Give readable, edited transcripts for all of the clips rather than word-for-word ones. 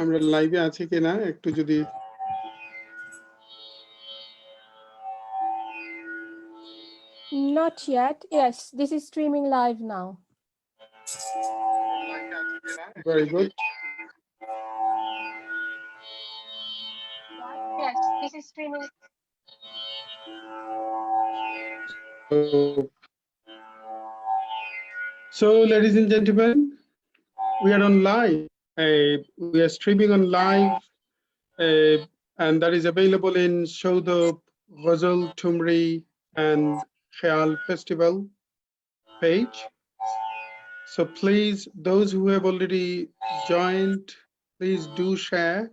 আমরা লাইভে আছি কিনা একটু যদি Not yet. Yes, this is streaming live now. very good. Yes, this is streaming. So, ladies and gentlemen, we are on live. We are streaming on live, and that is available in Saudha, Ghazal, Thumri, and Kheyal Festival page. So please, those who have already joined, please do share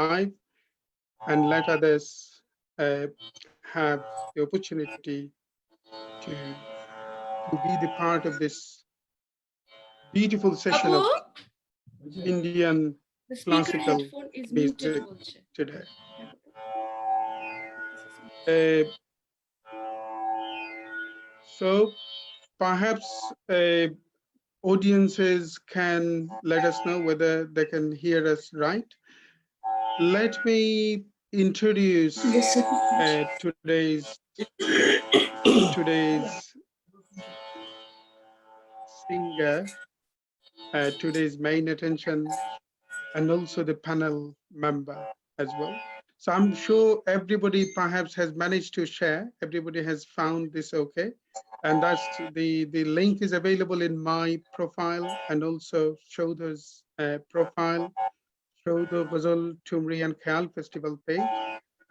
live, and let others have the opportunity to be the part of this beautiful session of Indian classical music today. So perhaps audiences can let us know whether they can hear us right. Let me introduce today's singer, today's main attention, and also the panel member as well. So I'm sure everybody perhaps has managed to share. Everybody has found this okay. And that's the link is available in my profile and also Saudha's profile, Saudha, Ghazal, Thumri, and Kheyal Festival page.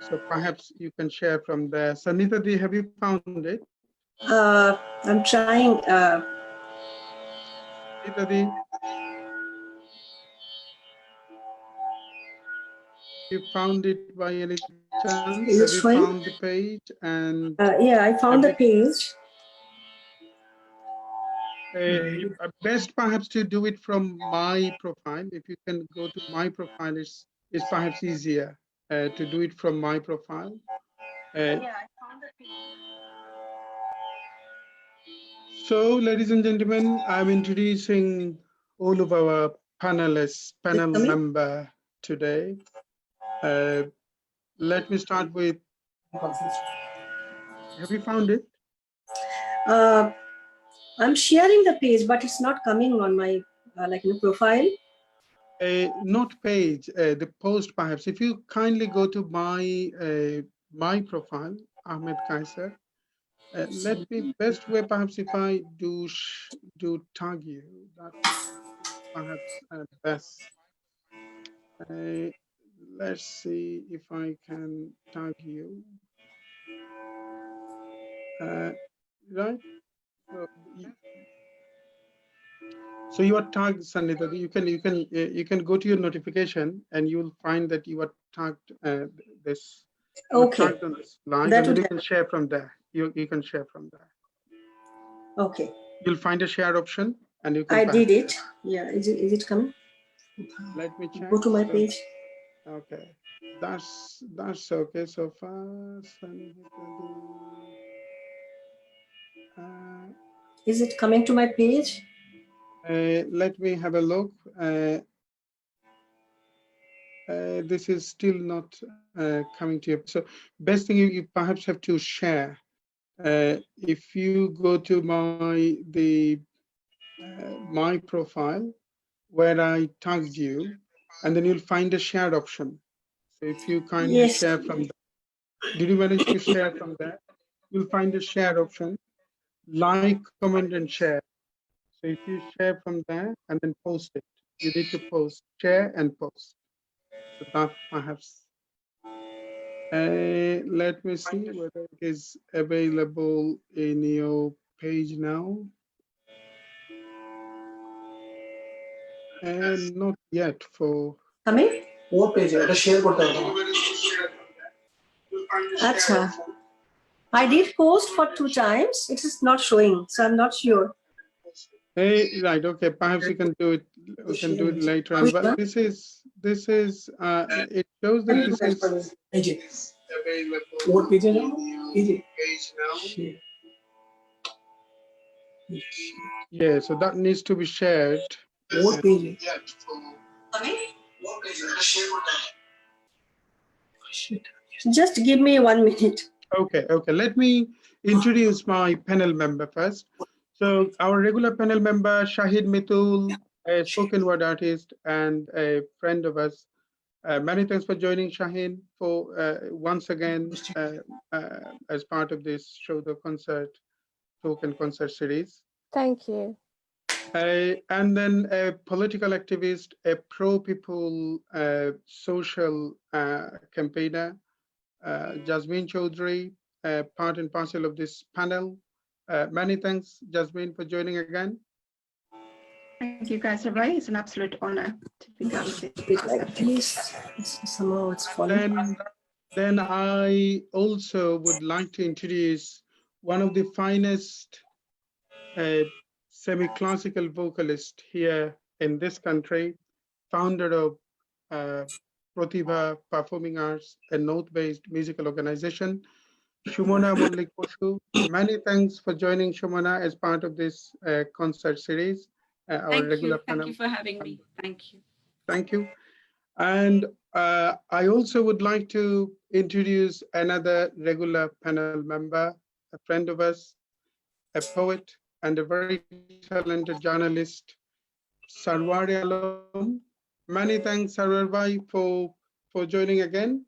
So perhaps you can share from there. Sanhita, have you found it? I'm trying. Sanhita, you found it by any chance? Have you found the page? And yeah, I found the page. Best perhaps to do it from my profile. If you can go to my profile, it's perhaps easier to do it from my profile. Yeah, I found the page. So, ladies and gentlemen, I'm introducing all of our panelists, panel member today. Let me start with, have you found it? I'm sharing the page, but it's not coming on my profile. Not page, the post perhaps. If you kindly go to my profile, Ahmed Kaiser. Let me best way perhaps if I do tag you. That's perhaps best. Let's see if I can tag you. Right. So you are tagged, Sanhita. You can go to your notification and you will find that you are tagged this. Okay. Tagged on this line, and then you can share from there. You can share from there. Okay. You'll find a share option, and you can. I did it. Yeah. Is it coming? Let me check. Go to my page. Okay. That's okay so far. Is it coming to my page? Let me have a look. This is still not coming to you. So best thing you perhaps have to share. If you go to my profile where I tagged you, and then you'll find a shared option. So if you kindly share from there, did you manage to share from there? You'll find a share option, like, comment, and share. So if you share from there and then post it, you need to post, share and post. So that perhaps. Let me see whether it is available in your page now. And not yet for. Coming? What page? Share button. Acha. I did post for 2 times. It is not showing, so I'm not sure. Hey, right. Okay. Perhaps you can do it. We can do it later on. But this is. It shows that this is available. What page? Page now. Yeah, so that needs to be shared. More page. Just give me 1 minute. Okay, okay. Let me introduce my panel member first. So our regular panel member, Shahid Mitul, a spoken word artist and a friend of us. Many thanks for joining, Shaheen, for once again as part of this show, the concert, talk and concert series. Thank you. And then a political activist, a pro-people social campaigner, Jasmine Chaudhary, part and parcel of this panel. Many thanks, Jasmine, for joining again. Thank you, guys. It's an absolute honor to be guesting. Like this. Somehow it's falling. Then I also would like to introduce one of the finest semi-classical vocalists here in this country, founder of Pratibha Performing Arts, a North-based musical organization, Shumona Mullik Boshu. Many thanks for joining, Shumona, as part of this concert series, our regular panel. Thank you for having me. Thank you. Thank you. And I also would like to introduce another regular panel member, a friend of us, a poet, and a very talented journalist, Sarwar Alom. Many thanks, Sarwar Bhai, for joining again.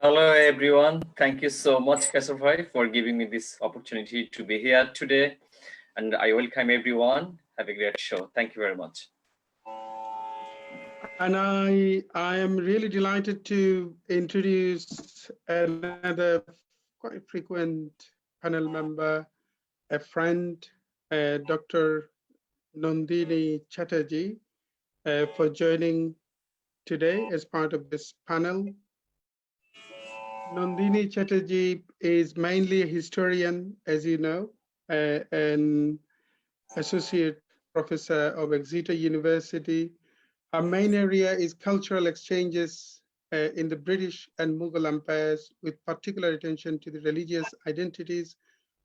Hello, everyone. Thank you so much, Kasafai, for giving me this opportunity to be here today. And I welcome everyone. Have a great show. Thank you very much. And I am really delighted to introduce another quite frequent panel member, a friend, Dr. Nandini Chatterjee, for joining today as part of this panel. Nandini Chatterjee is mainly a historian, as you know, an associate professor of Exeter University. Her main area is cultural exchanges in the British and Mughal empires, with particular attention to the religious identities,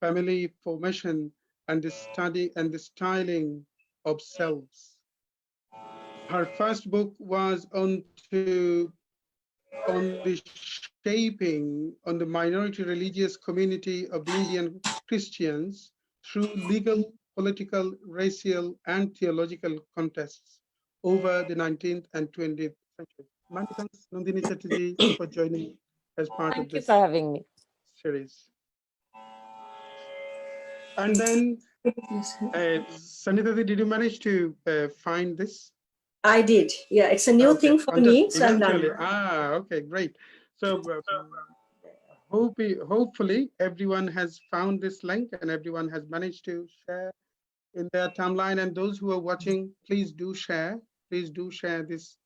family formation, and the study and the styling of selves. Her first book was on the shaping on the minority religious community of the Indian Christians through legal, political, racial, and theological contests over the 19th and 20th century. Many thanks, Nandini Chatterjee, for joining as part of this for having me. series. And then, Sanhita, did you manage to find this? I did. Yeah, it's a new thing for me. So I'm eventually. done. Okay, great. So hopefully everyone has found this link and everyone has managed to share in their timeline. And those who are watching, please do share. Please do share this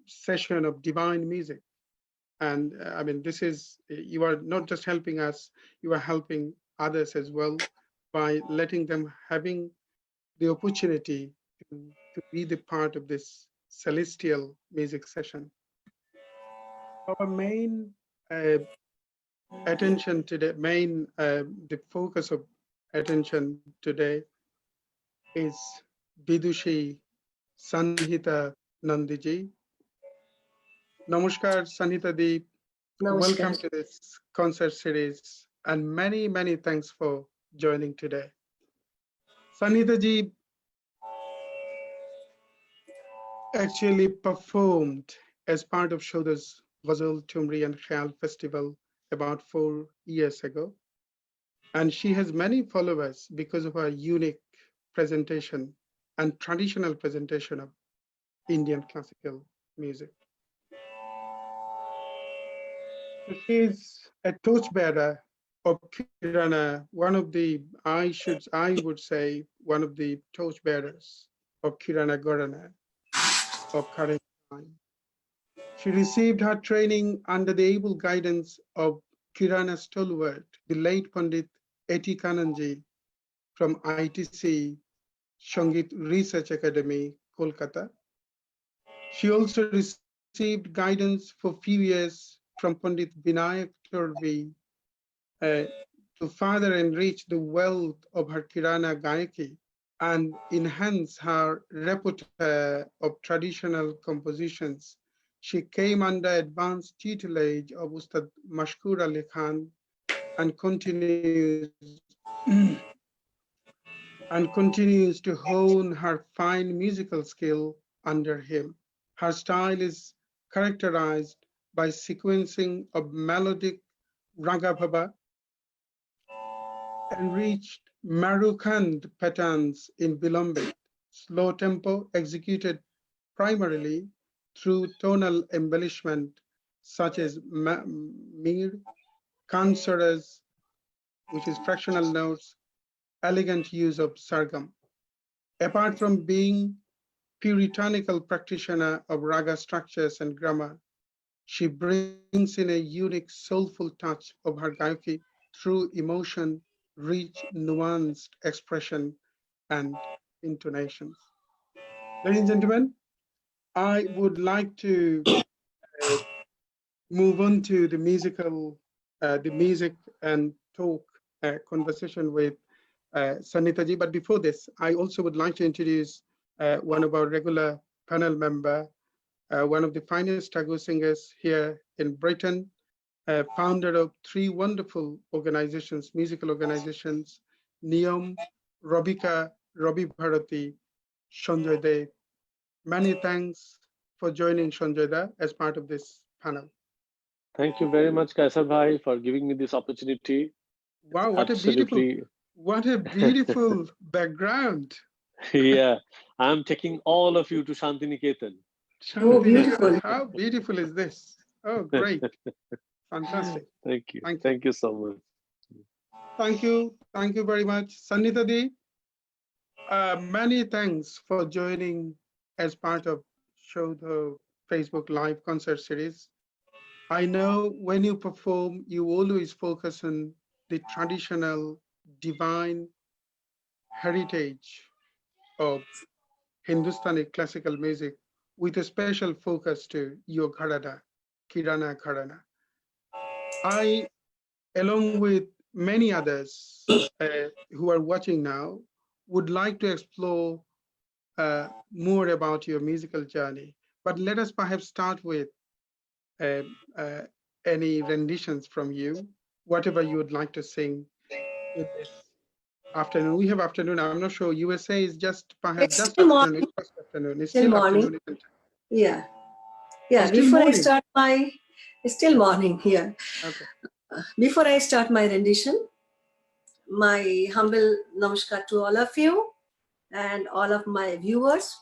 session of divine music. And I mean, this is, you are not just helping us, you are helping others as well by letting them having the opportunity to be the part of this celestial music session. Our main attention today, the focus of attention today is Vidushi Sanhita Nandi ji. Namaskar, Sanhita Di. Welcome to this concert series, and many, many thanks for joining today. Sanhita ji actually performed as part of Saudha's Ghazal, Thumri, and Kheyal festival about 4 years ago. And she has many followers because of her unique presentation and traditional presentation of Indian classical music. So she is a torchbearer of Kirana, one of the, I would say, one of the torchbearers of Kirana Gharana of current time. She received her training under the able guidance of Kirana stalwart, the late Pandit A.T. Kananji from ITC Sangeet Research Academy, Kolkata. She also received guidance for a few years from Pandit Vinayak Torvi, to further enrich the wealth of her Kirana Gayaki and enhance her repertoire of traditional compositions. She came under advanced tutelage of Ustad Mashkur Ali Khan and continues to hone her fine musical skill under him. Her style is characterized by sequencing of melodic ragabhava, enriched Marukand patterns in Bilambit, slow tempo executed primarily through tonal embellishment such as mir, kansaras, which is fractional notes, elegant use of sargam. Apart from being puritanical practitioner of raga structures and grammar, she brings in a unique soulful touch of her gayaki through emotion, rich, nuanced expression, and intonations. Ladies and gentlemen, I would like to move on to the music and talk conversation with Sanhita ji. But before this, I also would like to introduce one of our regular panel member, one of the finest Tago singers here in Britain, founder of 3 wonderful organizations, musical organizations, Niyam, Robika, Robi Bharati, Sanjay Dev. Many thanks for joining Sanjay Da as part of this panel. Thank you very much, Kaisar Bhai, for giving me this opportunity. Wow, what Absolutely. a beautiful background. Yeah, I'm taking all of you to Shantiniketan. Oh, beautiful. How beautiful is this? Oh, great. Fantastic. Thank you. Thank you. Thank you so much. Thank you. Thank you very much. Sanhita Di, many thanks for joining as part of the Facebook Live concert series. I know when you perform, you always focus on the traditional divine heritage of Hindustani classical music with a special focus to your Gharana, Kirana Gharana. I, along with many others who are watching now, would like to explore more about your musical journey. But let us perhaps start with any renditions from you, whatever you would like to sing in this afternoon. We have afternoon. I'm not sure. USA is just perhaps It's just still afternoon. morning. It's just afternoon. It's Still still morning. afternoon. Isn't it? Yeah. Yeah. It's still Before I morning. start my, it's still morning here. Okay. Before I start my rendition, my humble namaskar to all of you and all of my viewers.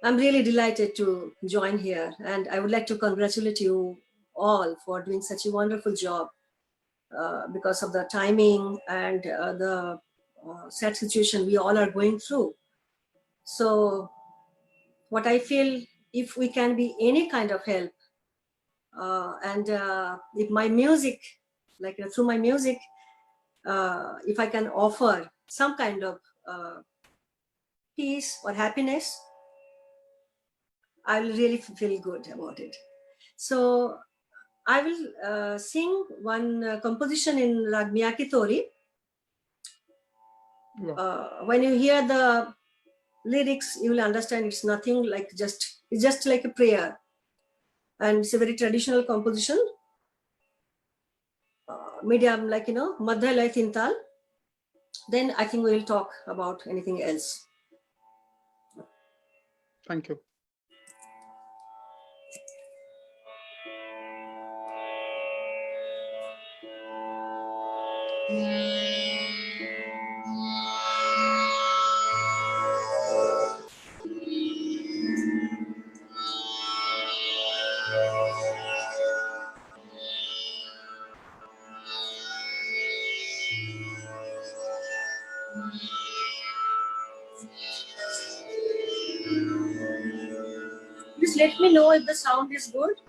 I'm really delighted to join here, and I would like to congratulate you all for doing such a wonderful job because of the timing and the sad situation we all are going through. So what I feel, if we can be any kind of help, and if my music, like through my music, if I can offer some kind of peace or happiness, I will really feel good about it. So I will sing one composition in Rag Miyaki Tori. When you hear the lyrics, you will understand it's nothing like it's just like a prayer. And it's a very traditional composition. Medium, like, Madhya Lay Tintal. Then I think we will talk about anything else. Thank you. Please let me know if the sound is good.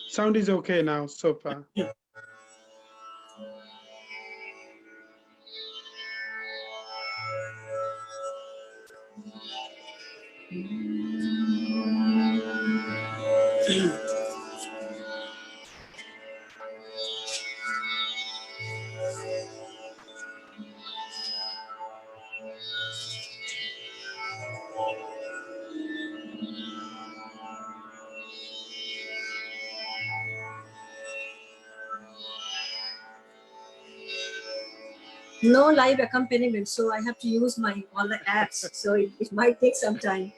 Sound is okay now so far. no live accompaniment, so I have to use all the apps. So it might take some time.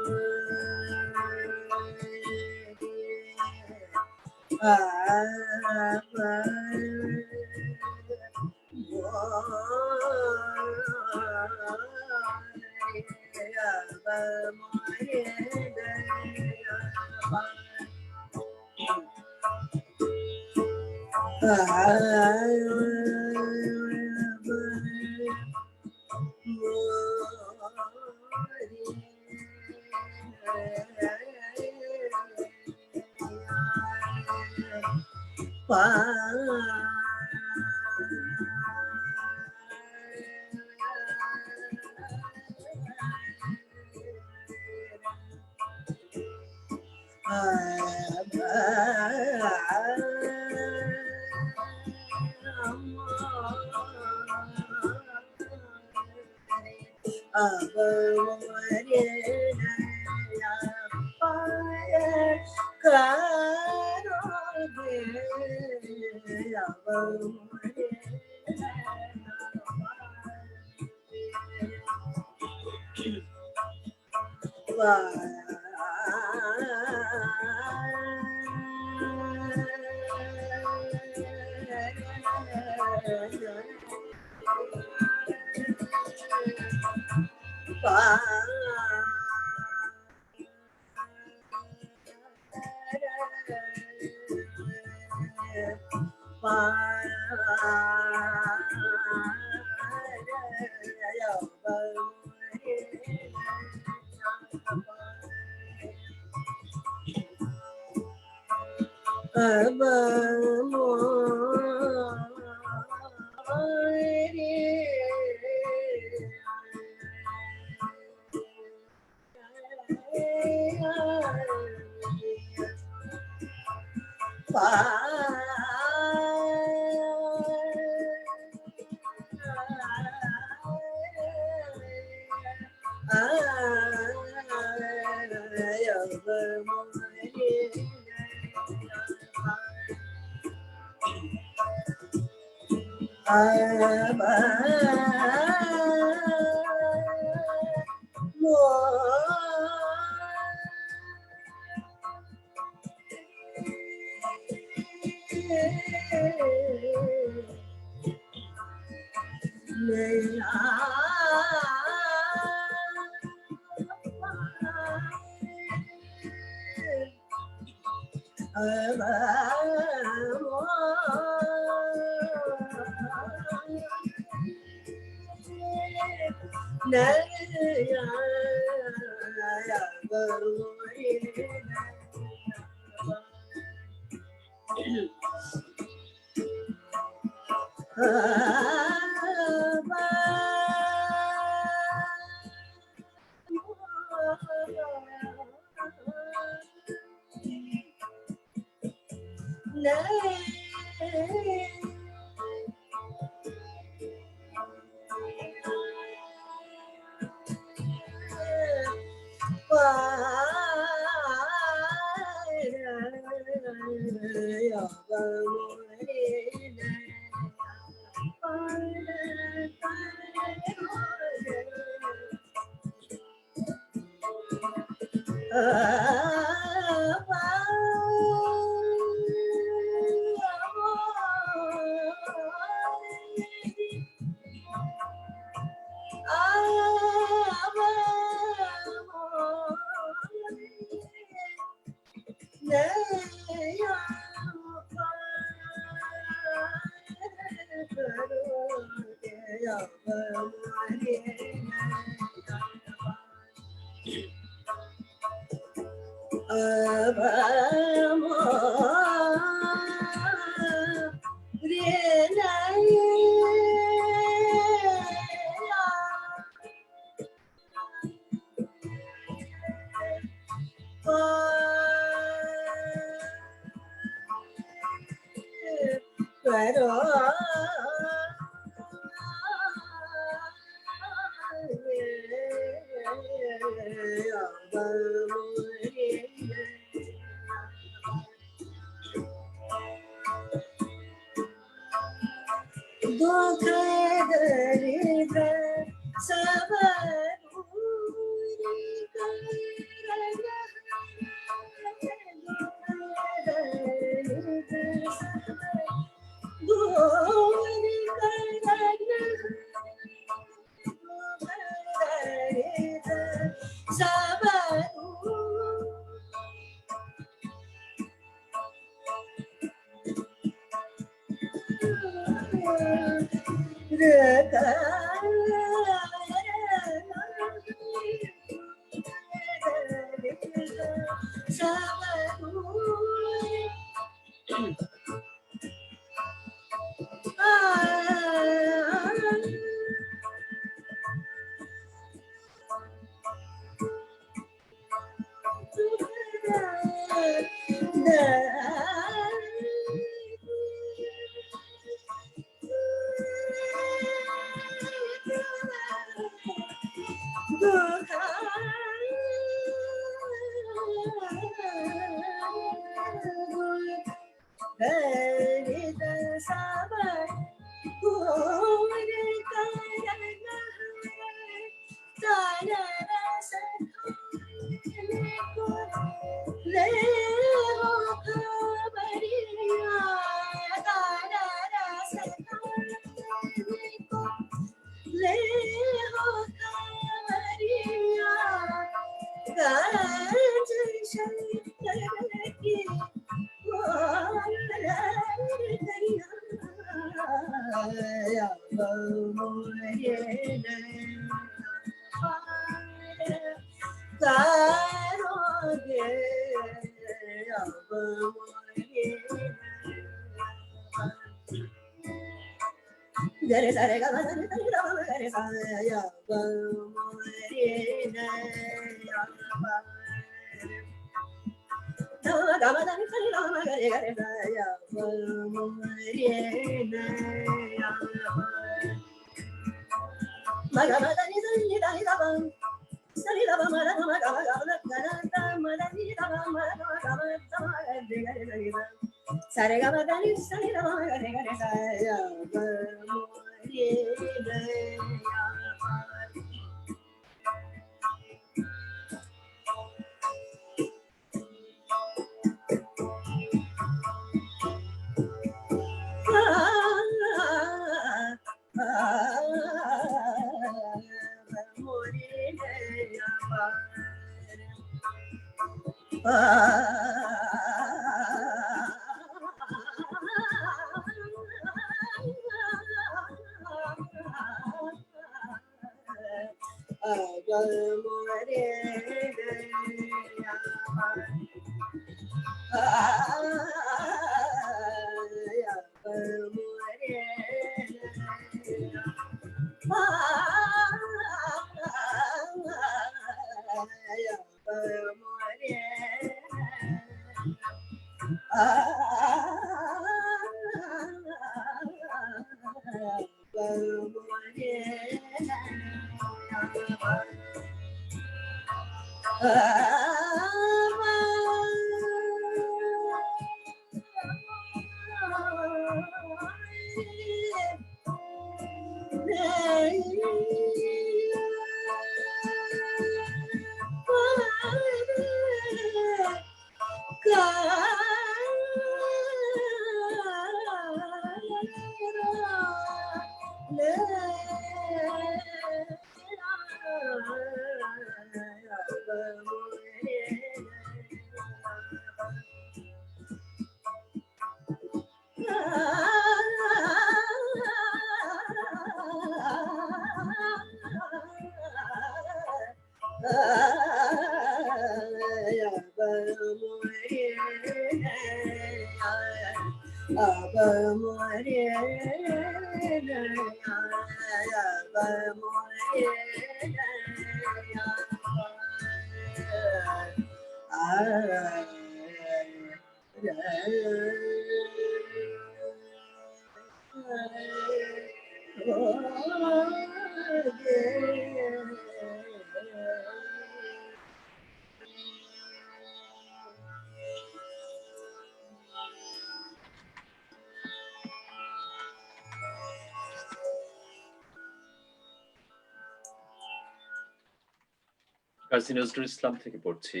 Kazi Nazrul Islam থেকে পড়ছি।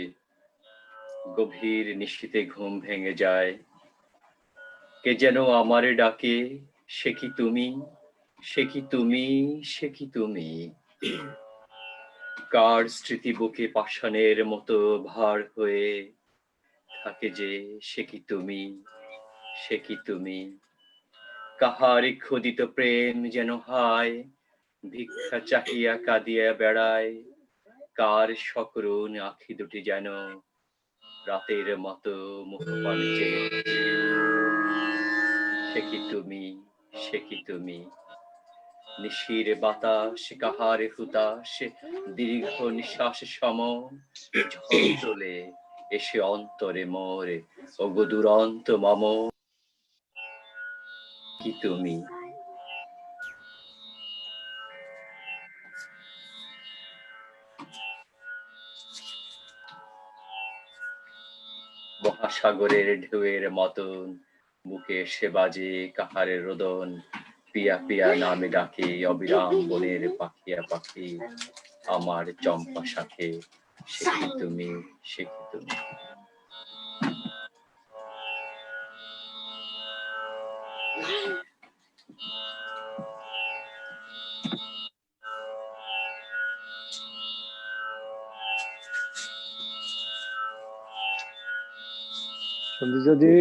গভীর নিশীথে ঘুম ভেঙে যায়, কে যেন আমারে ডাকে, সে কি তুমি, সে কি তুমি, সে কি তুমি। কার স্মৃতি বুকে পাষাণের মতো ভার হয়ে থাকে যে, সে কি তুমি, সে কি তুমি। কাহার ক্ষুদিত প্রেম যেন হায়, ভিক্ষা চাহিয়া কাঁদিয়া বেড়ায়। কার সকরুণ আখি দুটি যেন রাতের মতো মুখপানে চেয়ে, সে কি তুমি, সে কি তুমি। নিশির বাতাস কাহার হুতাশ, দীর্ঘ নিঃশ্বাস সম, ঝড় তোলে এসে অন্তরে মোর, ওগো দুরন্ত মম। কি তুমি। মহাসাগরের ঢেউয়ের মতন বুকে এসে বাজে কাহারের রোদন, পিয়া পিয়া নামে ডাকে অবিরাম বনের পাখিয়া পাখি, আমার চম্পা শাখে, সে কি তুমি, সে কি তুমি। সঞ্জিতাজি,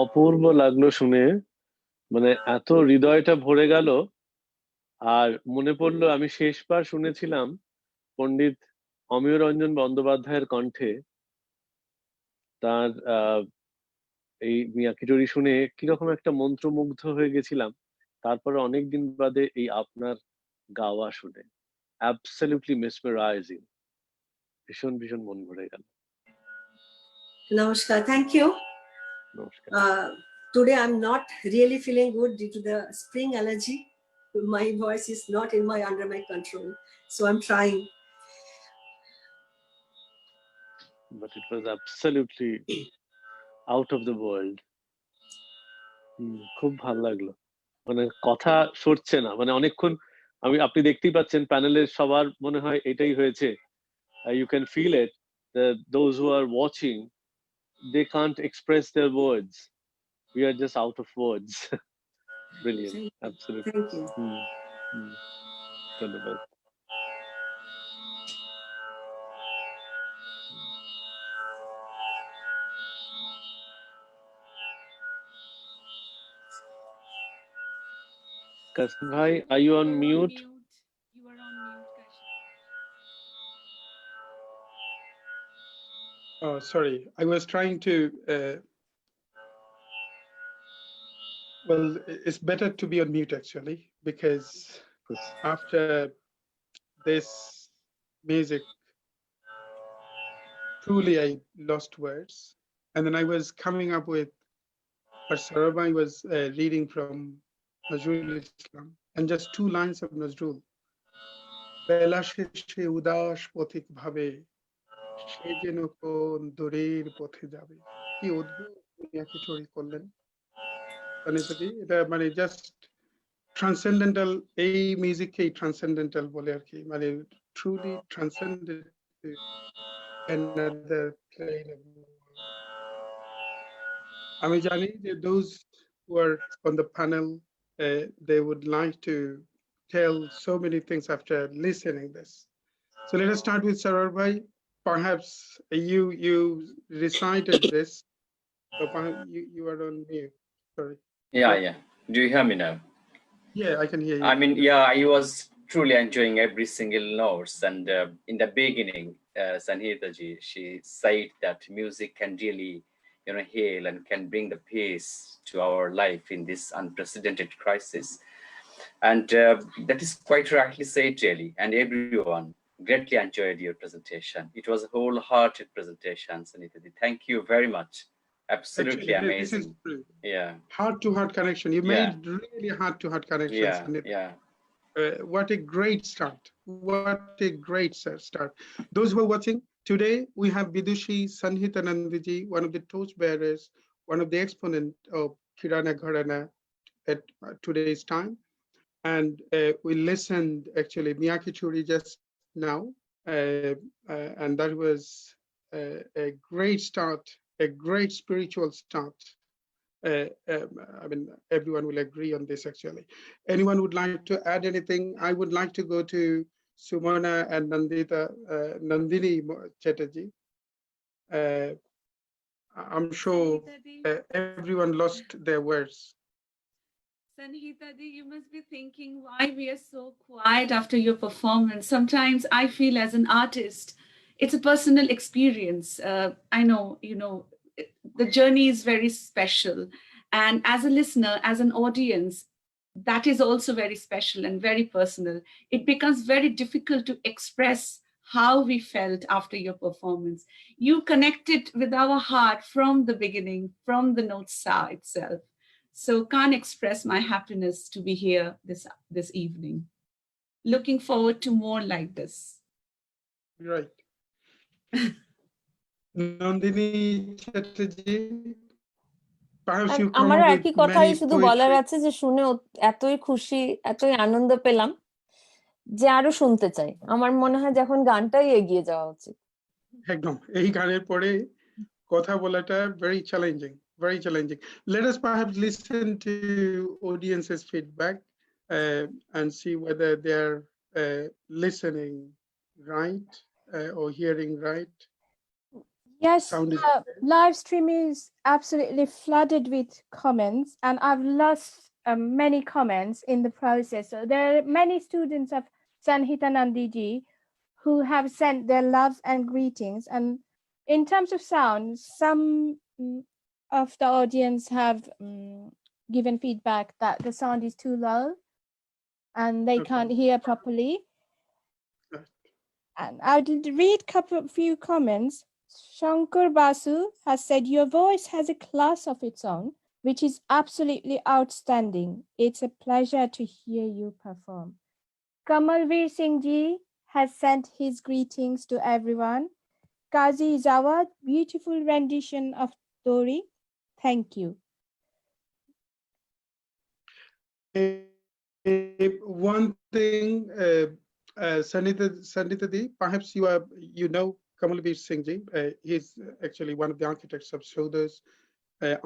অপূর্ব লাগলো শুনে, মানে এত হৃদয়টা ভরে গেল। আর মনে পড়লো আমি শেষবার শুনেছিলাম পণ্ডিত অমিয় রঞ্জন বন্দ্যোপাধ্যায়ের কণ্ঠে তার এই মিয়াকিটরি শুনে কিরকম একটা মন্ত্রমুগ্ধ হয়ে গেছিলাম। তারপরে অনেকদিন বাদে এই আপনার গাওয়া শুনে অ্যাবসলিউটলি মেসমেরাইজিং, ভীষণ ভীষণ মন ভরে গেল। Namaskar. Thank you. নমস্কার। Today I'm not really feeling good due to the spring allergy. My voice is not under my control, so I'm trying. But it was absolutely out of the world. খুব ভালো লাগলো, মানে কথা সরছে না, মানে অনেকক্ষণ আপনি দেখতেই পাচ্ছেন প্যানেলের সবার মনে হয় এটাই হয়েছে। You can feel it, those who are watching, they can't express their words. We are just out of words. Brilliant, absolutely. Thank you. ধন্যবাদ। Kassim bhai, are you on mute? You are on mute, Kashyap. Oh, sorry. I was trying to, well, it's better to be on mute actually, because after this music, truly I lost words. And then I was coming up with what Sarabhai was reading from Nazrul Islam, and just 2 lines of Nazrul. বেলা শেষে উদাস পথিক ভাবে সে যেন কোন দূরের পথে যাবে। কি অদ্ভুত মিয়াকিটরি করলেন সনিতাজি, এটা মানে জাস্ট ট্রান্সেন্ডেন্টাল, এই মিউজিককেই ট্রান্সেন্ডেন্টাল বলে আর কি, মানে truly ট্রান্সেন্ডেন্ট another plane of world. আমি জানি যে those who are on the panel, they would like to tell so many things after listening this. So let us start with Sarar Bhai. Perhaps you recited this, but perhaps you are on mute. Sorry. Yeah. Do you hear me now? Yeah, I can hear you. I mean, yeah, I was truly enjoying every single notes. And in the beginning, Sanhita ji, she said that music can really, heal and can bring the peace to our life in this unprecedented crisis. And that is quite rightly said, really. And everyone greatly enjoyed your presentation. It was a wholehearted presentation, Sanhita ji. Thank you very much. Absolutely Actually, this is amazing. Yeah. heart-to-heart connection. You Yeah. made really heart-to-heart connections. Yeah. And Yeah. what a great start. What a great start. Those who are watching, today we have Vidushi Sanhita Nandi, one of the torchbearers, one of the exponent of Kirana Gharana at today's time. And we listened actually Miyake Churi just now, and that was a great start, a great spiritual start. I mean, everyone will agree on this actually. Anyone would like to add anything? I would like to go to Sumana and Nandini Chatterjee. I'm sure everyone lost their words. Sanhita Di, you must be thinking why we are so quiet after your performance. Sometimes I feel as an artist, it's a personal experience. I know, the journey is very special. And as a listener, as an audience, that is also very special and very personal. It becomes very difficult to express how we felt after your performance. You connected with our heart from the beginning, from the notes itself. So can't express my happiness to be here this evening. Looking forward to more like this. Right. Nandini Chatterjee, perhaps you come আমারও up একই with কথাই many শুধু বলার poetry. আছে যে শুনে এতই খুশি, এতই আনন্দ পেলাম যে আরো শুনতে চাই। আমার মনে হয় যখন গানটাই এগিয়ে যাওয়া উচিত। একদম এই গানের পরে কথা বলাটা very challenging, very challenging. Let us perhaps listen to audience's feedback and see whether they're listening right or hearing right. Yes, Sound is live stream is absolutely flooded with comments, and I've lost many comments in the process. So there are many students of Sanhita Nandi ji who have sent their loves and greetings. And in terms of sound, some of the audience have given feedback that the sound is too low and they can't hear properly. And I'll read few comments. Shankar Basu has said, your voice has a class of its own, which is absolutely outstanding. It's a pleasure to hear you perform. Kamalveer Singh ji has sent his greetings to everyone. Kazi Zawad, beautiful rendition of Dori. Thank you. One thing, Sanhita Di, perhaps you know Kamalveer Singh ji. He's actually one of the architects of Saudha's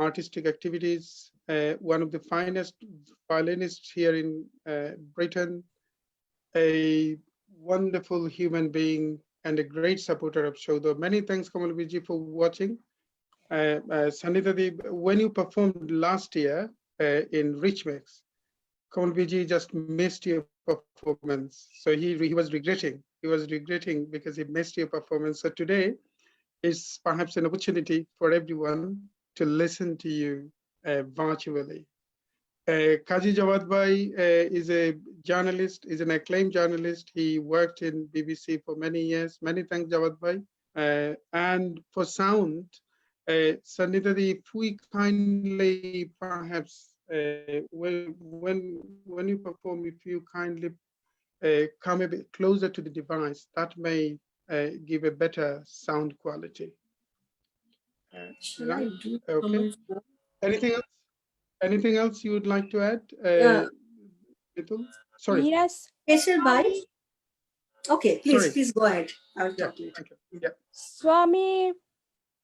artistic activities, one of the finest violinists here in Britain, a wonderful human being and a great supporter of Saudha. Many thanks, Kamalveer ji, for watching. Sanhita Di, when you performed last year in Rich Mix, Kamalveer ji just missed your performance. So he was regretting. He was regretting because he missed your performance. So today is perhaps an opportunity for everyone to listen to you virtually. Kazi Jawad Bhai is a journalist, is an acclaimed journalist. He worked in BBC for many years. Many thanks, Jawad Bhai. And for sound, Sanhita Di, if we kindly perhaps when you perform, if you kindly come a bit closer to the device, that may give a better sound quality. Right? Okay. Anything else? Anything else you would like to add? Mitul? Sorry. Yes. Keshav bhai. Okay, Sorry. please go ahead. I'll talk later. Thank you. Yeah. Swami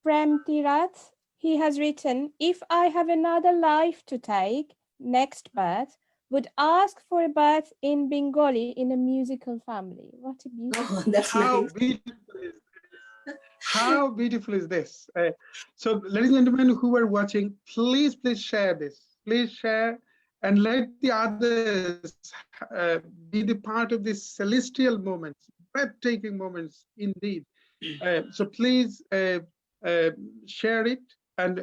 Premtirath, he has written, if I have another life to take, next birth, would ask for a birth in Bengali in a musical family. What a beautiful. Oh, that's How nice. beautiful is this? How beautiful is this? So ladies and gentlemen who are watching, please share this. Please share and let the others be the part of these celestial moments, breathtaking moments indeed. So please share it. And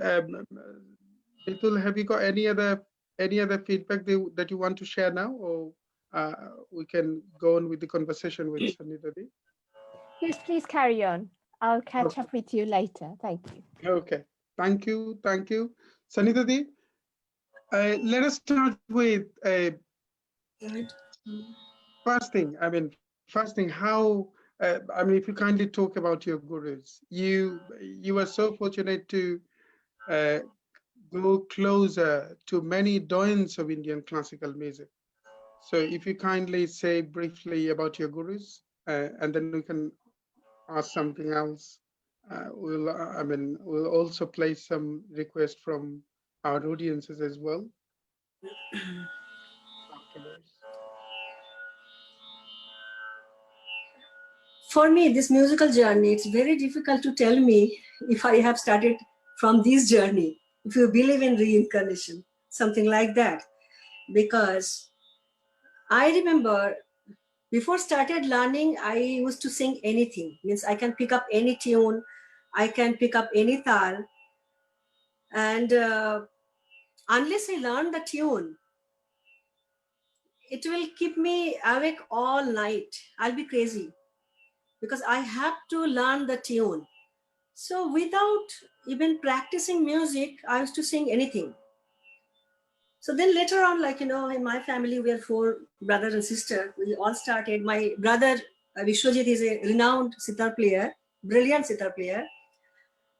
Bitul, have you got any other feedback that you want to share now, or we can go on with the conversation with Sanhita Di? Yes, please carry on. I'll catch Okay. up with you later. Thank you. Okay. Thank you. Thank you. Sanhita Di, let us start with first thing. How, if you kindly talk about your gurus. You were so fortunate to go closer to many doyens of Indian classical music. So if you kindly say briefly about your gurus, and then we can ask something else. We'll also play some requests from our audiences as well afterwards. For me, this musical journey, it's very difficult to tell me if I have started from this journey, if you believe in reincarnation, something like that. Because I remember before started learning, I used to sing anything. Means I can pick up any tune, I can pick up any tal. And unless I learn the tune, it will keep me awake all night. I'll be crazy because I have to learn the tune. So without even practicing music, I used to sing anything. So then later on, in my family, we are 4 brothers and sisters. We all started. My brother, Vishwajit, is a renowned sitar player, brilliant sitar player.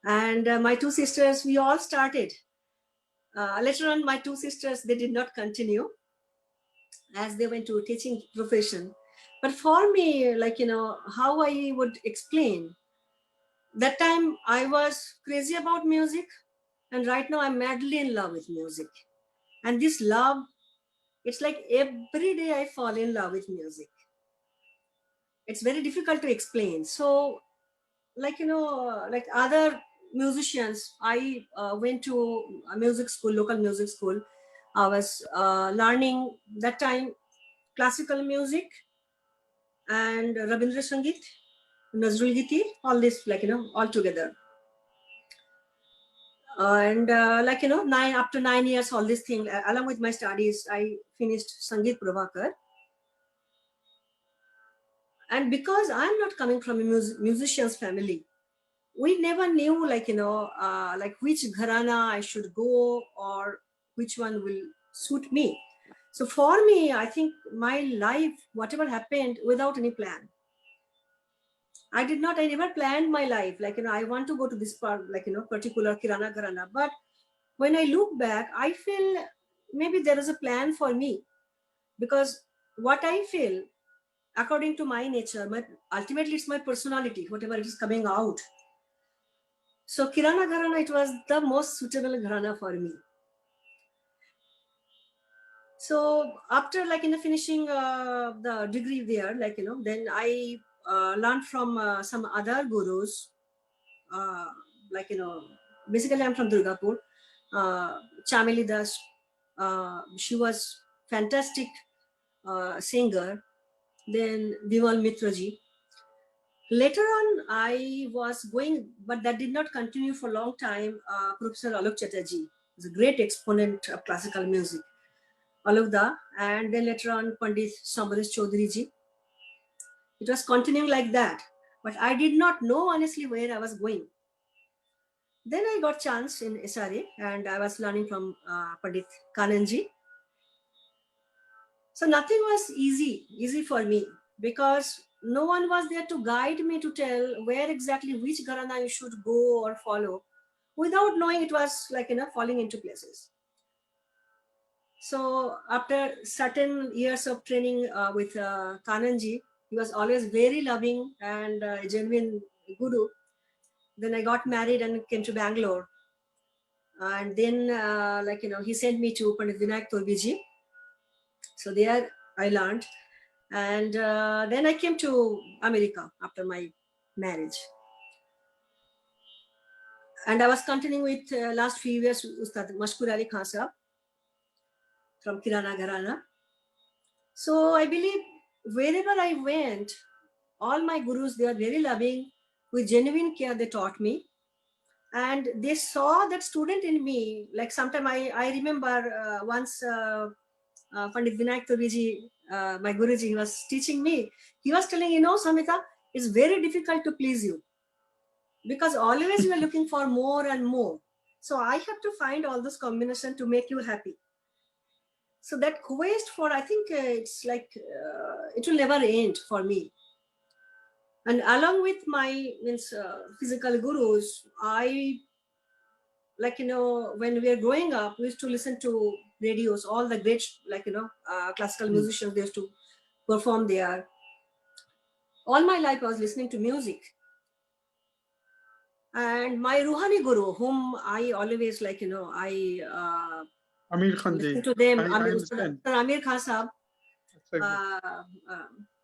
And my 2 sisters, we all started. Later on, my 2 sisters, they did not continue as they went to teaching profession. But for me, how I would explain, that time I was crazy about music, and right now I'm madly in love with music. And this love, it's like every day I fall in love with music. It's very difficult to explain. So, like other musicians, I went to a music school, local music school. I was learning that time classical music and Rabindra Sangeet, Nazrul Giti, all this, all together. And after 9 years, all this thing, along with my studies, I finished Sangeet Prabhakar. And because I'm not coming from a musician's family, we never knew, which gharana I should go or which one will suit me. So for me, I think my life, whatever happened, without any plan. I never planned my life. I want to go to this part, particular Kirana Gharana. But when I look back, I feel maybe there is a plan for me, because what I feel, according to my nature, ultimately it's my personality, whatever it is coming out. So Kirana Gharana, it was the most suitable gharana for me. So after finishing the degree there, then I learned from some other gurus. Basically I'm from Durgapur. Chameli Das, she was fantastic singer. Then Vimal Mitraji. Later on, I was going, but that did not continue for a long time. Professor Alok Chatterjee is a great exponent of classical music. Alok Da, and then later on, Pandit Sambhadesh Chaudhary ji. It was continuing like that, but I did not know honestly where I was going. Then I got chance in SRA, and I was learning from Pandit Kananji. So nothing was easy for me, because no one was there to guide me, to tell where exactly which gharana you should go or follow. Without knowing, it was falling into places. So after certain years of training with Kananji, he was always very loving and a genuine guru. Then I got married and came to Bangalore. And then, he sent me to Pandit Vinayak Torbiji. So there I learned. And then I came to America after my marriage. And I was continuing with last few years Ustad Mashkur Ali Khan Sahab. from Kirana Gharana. So I believe wherever I went, all my gurus, they are very loving, with genuine care they taught me. And they saw that student in me. Like sometime I remember once Pandit Vinayak Tobiji, my Guruji, he was teaching me. He was telling, Samhita, it's very difficult to please you because always you are looking for more and more. So I have to find all this combination to make you happy. So that quest for, I think it's like, it will never end for me. And along with my physical gurus, I, like, when we are growing up, we used to listen to radios, all the great, like, classical musicians, they used to perform there. All my life I was listening to music. And my Ruhani Guru, whom I always, like, Amir Khan listen ji, to them, I understand. Amir Khan Sahab,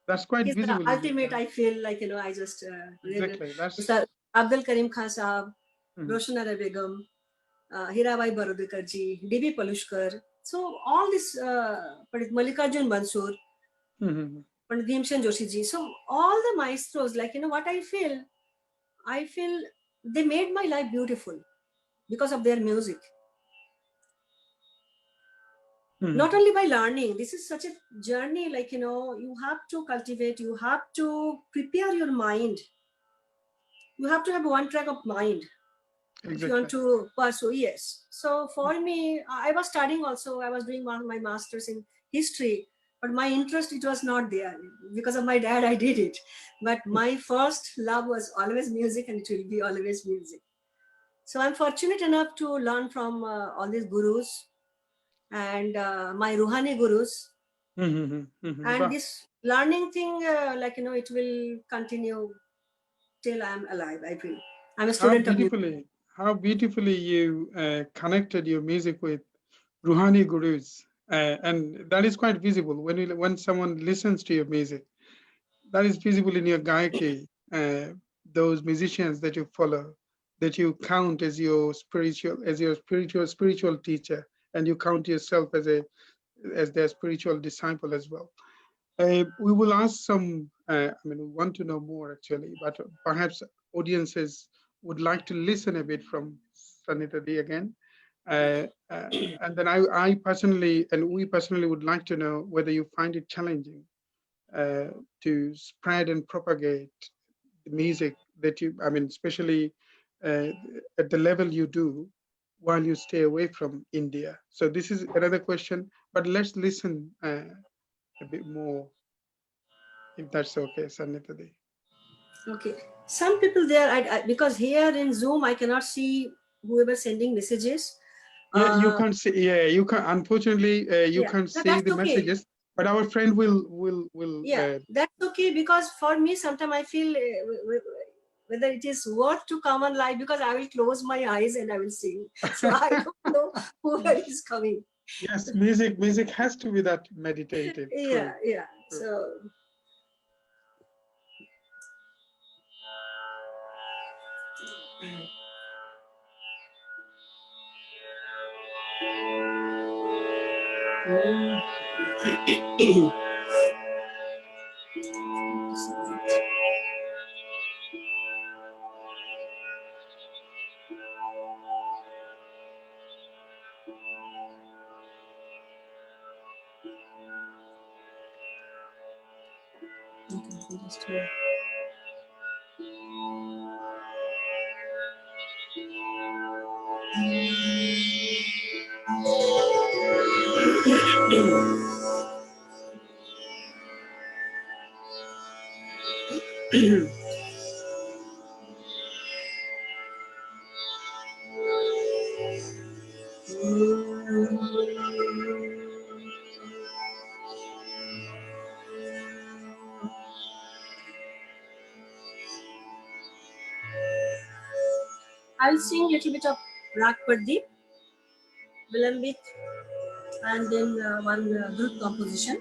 That's quite he's the visible in your ultimate, guide. I feel like, I just, Exactly. That's Mr. Abdul Karim Khan Sahab, Mhm. Roshan Ara Begum, Hirabai Barodekar ji, D.B. Palushkar. So all this, Pandit Mallikarjun Bansur, Mhm. Pandit Bhimsen Joshi ji. So all the maestros, like, what I feel they made my life beautiful because of their music. Mhm. Not only by learning, this is such a journey, like, you have to cultivate, you have to prepare your mind. You have to have one track of mind if you want Exactly. to pursue. Yes. So for me, I was studying also, I was doing my master's in history, but my interest, it was not there. Because of my dad, I did it. But my first love was always music, and it will be always music. So I'm fortunate enough to learn from all these gurus and my Ruhani gurus. Mhm. Mhm. And Wow. this learning thing, like, it will continue till I'm alive, I feel. I'm a How student of music. beautifully you connected your music with Ruhani gurus, and that is quite visible when someone listens to your music. That is visible in your gaiki. Those musicians that you follow, that you count as your spiritual teacher, and you count yourself as their spiritual disciple as well. We will ask some. We want to know more actually, but perhaps audiences would like to listen a bit from Sanhita Di again. Uh, uh, and then I personally, and we personally would like to know whether you find it challenging uh, to spread and propagate the music that you, especially uh, at the level you do while you stay away from India. So this is another question, but let's listen a bit more, if that's okay, Sanhita Di. Okay. Some people there, because here in Zoom, I cannot see whoever sending messages. Yeah, you can't see. Yeah, you can. Unfortunately, you Yeah, can't see that's the okay. messages. But our friend will. Yeah, that's okay, because for me, sometimes I feel whether it is worth to come on live, because I will close my eyes and I will sing. So I don't know whoever is coming. Yes, music has to be that meditative. Yeah, True. yeah. True. So I'll sing a little bit of Rag Pardeep, Vilambit, and then one group composition.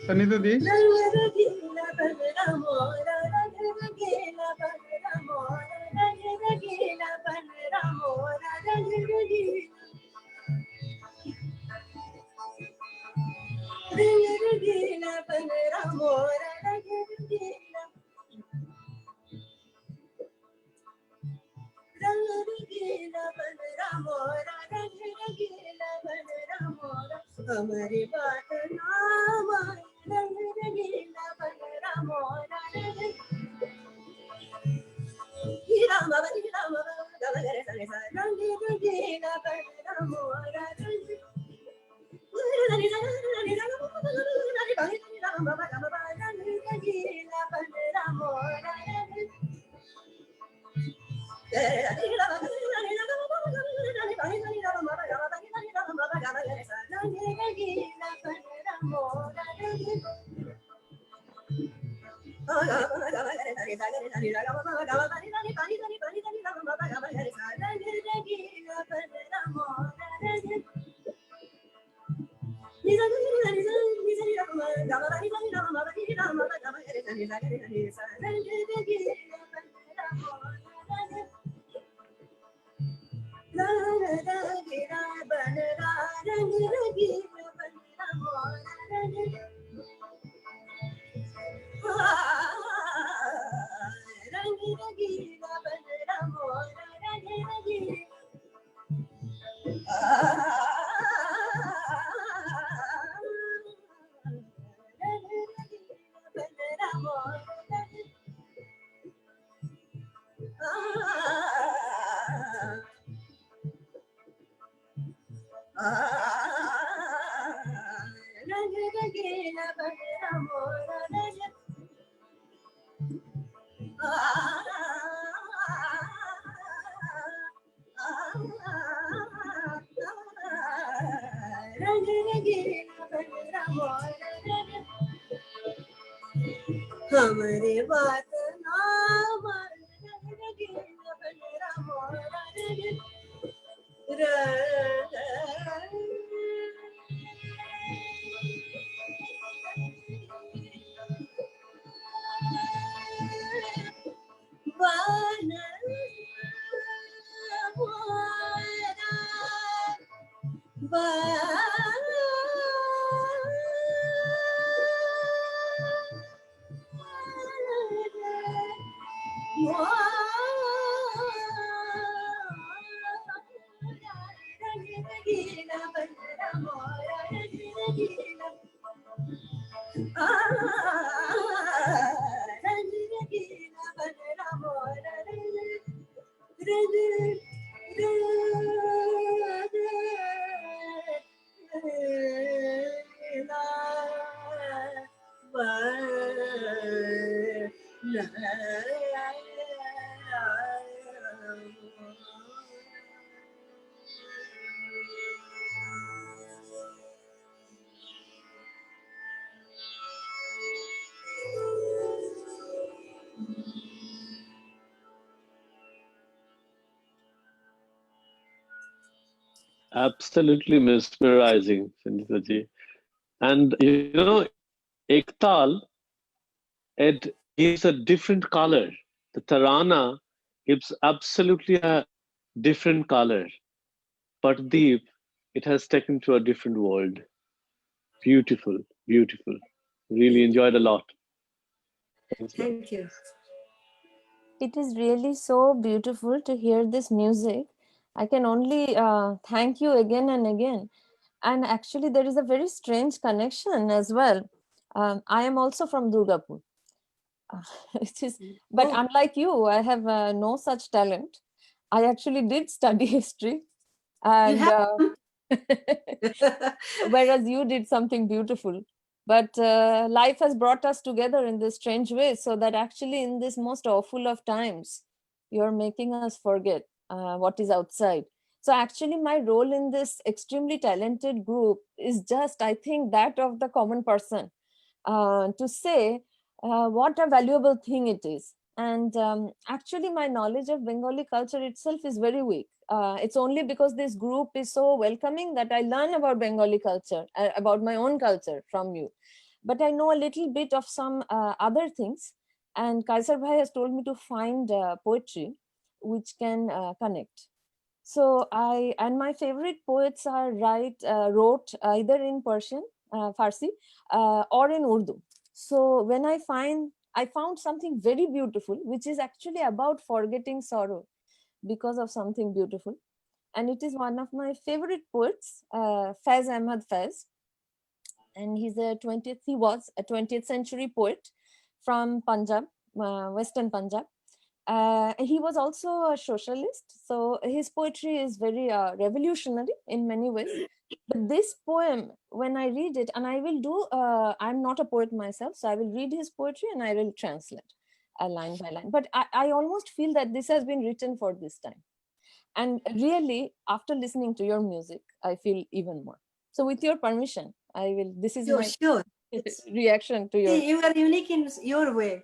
Sanhita Di. हमारी बात ना माने रंग रंगीला बनरा मोरा हीरा बाबा गवा गरे सने सा रंग रंगीला बनरा मोरा हमारे बात ना Absolutely mesmerizing, Sangeeta ji. And you know, Ektal, it gives a different color. The Tarana gives absolutely a different color. But Deep, it has taken to a different world. Beautiful, beautiful. Really enjoyed a lot. Thank you. It is really so beautiful to hear this music. I can only thank you again and again. And actually, there is a very strange connection as well. I am also from Durgapur. Which is, but Oh. unlike you, I have no such talent. I actually did study history, and whereas you did something beautiful. But life has brought us together in this strange way, so that actually in this most awful of times, you're making us forget what is outside. So actually my role in this extremely talented group is just, I think, that of the common person, to say what a valuable thing it is. And actually my knowledge of Bengali culture itself is very weak. It's only because this group is so welcoming that I learn about Bengali culture, about my own culture from you. But I know a little bit of some other things. And Kaisar Bhai has told me to find poetry which can connect. So my favorite poets are wrote either in Persian, Farsi, or in Urdu. So when I found something very beautiful, which is actually about forgetting sorrow because of something beautiful. And it is one of my favorite poets, Faiz Ahmad Faiz. And he was a 20th century poet from Punjab, Western Punjab. He was also a socialist, so his poetry is very revolutionary in many ways. But this poem, when I read it, and I will do, I'm not a poet myself, so I will read his poetry and I will translate line by line. But I almost feel that this has been written for this time. And really, after listening to your music, I feel even more. So with your permission, I will, this is my Sure. reaction to your. See, you are unique in your way.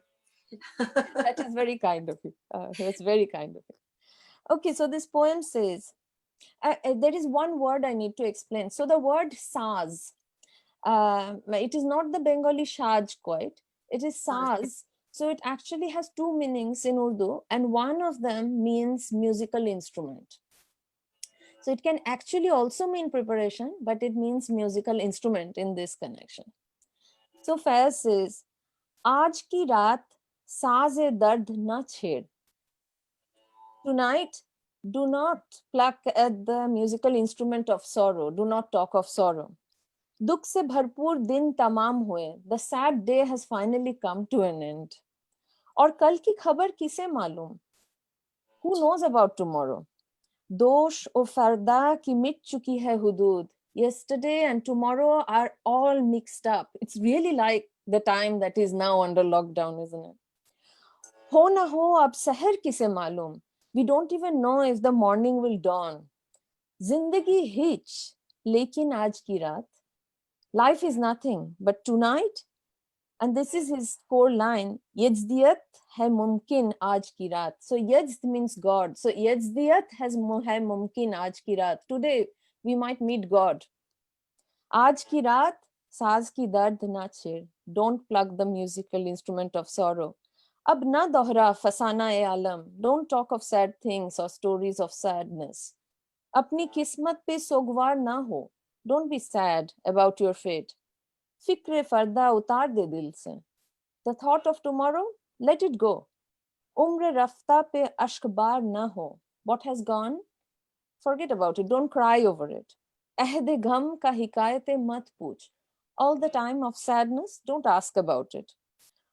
That is very kind of you. That's very kind of you. Okay, so this poem says, there is one word I need to explain. So the word saz, it is not the Bengali shaj quite, it is saz. So it actually has two meanings in Urdu, and one of them means musical instrument. So it can actually also mean preparation, but it means musical instrument in this connection. So Faiz says, Aaj ki raat saaz-e dard na chhed. Tonight, do not pluck at the musical instrument of sorrow. Do not talk of sorrow. Dukh se bharpoor din tamam hue. The sad day has finally come to an end. Aur kal ki khabar kise malum? Who knows about tomorrow? Dosh o farda ki mit chuki hai hudud. Yesterday and tomorrow are all mixed up. It's really like the time that is now under lockdown, isn't it? Ho na ho, ab sahar kise malum? We don't even know if the morning will dawn. Zindagi hitch, lekin aaj ki raat. Life is nothing, but tonight, and this is his core line, Yajdiyat hai mumkin aaj ki raat. So Yajd means God. So Yajdiyat hai mumkin aaj ki raat. Today, we might meet God. Aaj ki raat, saaz ki dard na chhed. Don't pluck the musical instrument of sorrow. Ab na dohra fasana e alam. Don't talk of sad things or stories of sadness. Apni kismat pe sogwar na ho. Don't be sad about your fate. Fikre farda utar de dil se. The thought of tomorrow, let it go. Umre rafta pe ashkbar na ho. What has gone, forget about it. Don't cry over it. Ahde gham ka hikayate mat pooch. All the time of sadness, don't ask about it.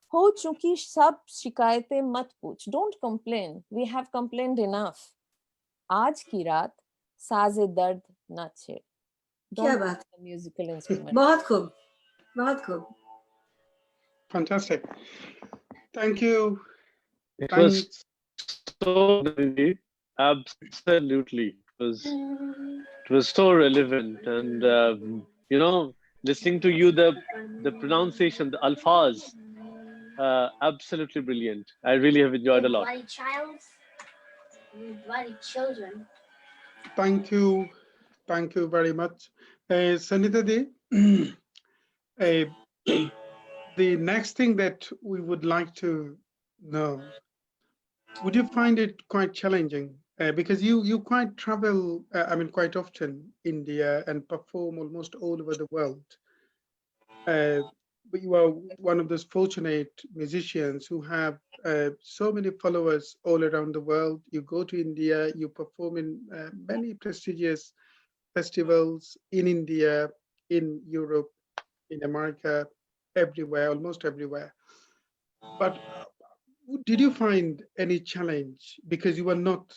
Ho chunki sab shikayate mat pooch. Don't complain. We have complained enough. Aaj ki raat, saaz-e dard na chhed. Don't बात the musical instrument. बहुत खूब, बहुत खूब. Fantastic. Thank you. It Thanks. was so Nandi, absolutely. It was so relevant, and you know, listening to you, the pronunciation, the alfaz, absolutely brilliant. I really have enjoyed a lot. Bloody children. Thank you. Thank you very much. Sanhita Di, the next thing that we would like to know, would you find it quite challenging? Because you quite travel, quite often India and perform almost all over the world. But you are one of those fortunate musicians who have so many followers all around the world. You go to India, you perform in many prestigious festivals in India, in Europe, in America, everywhere, almost everywhere. But did you find any challenge because you were not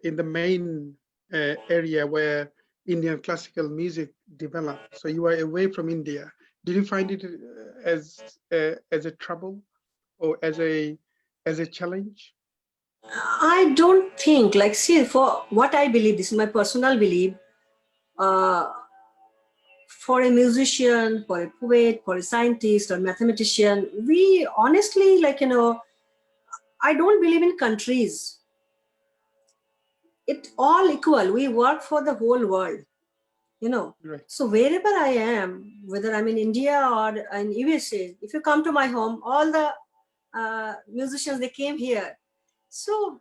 in the main area where Indian classical music developed? So you were away from India. Did you find it as a trouble or as a challenge? I don't think, like, see, for what I believe, this is my personal belief, for a musician, for a poet, for a scientist or mathematician, we honestly, like, I don't believe in countries. it all equal. We work for the whole world, you know. Right. So wherever I am, whether I'm in India or in USA, if you come to my home, all the musicians, they came here. So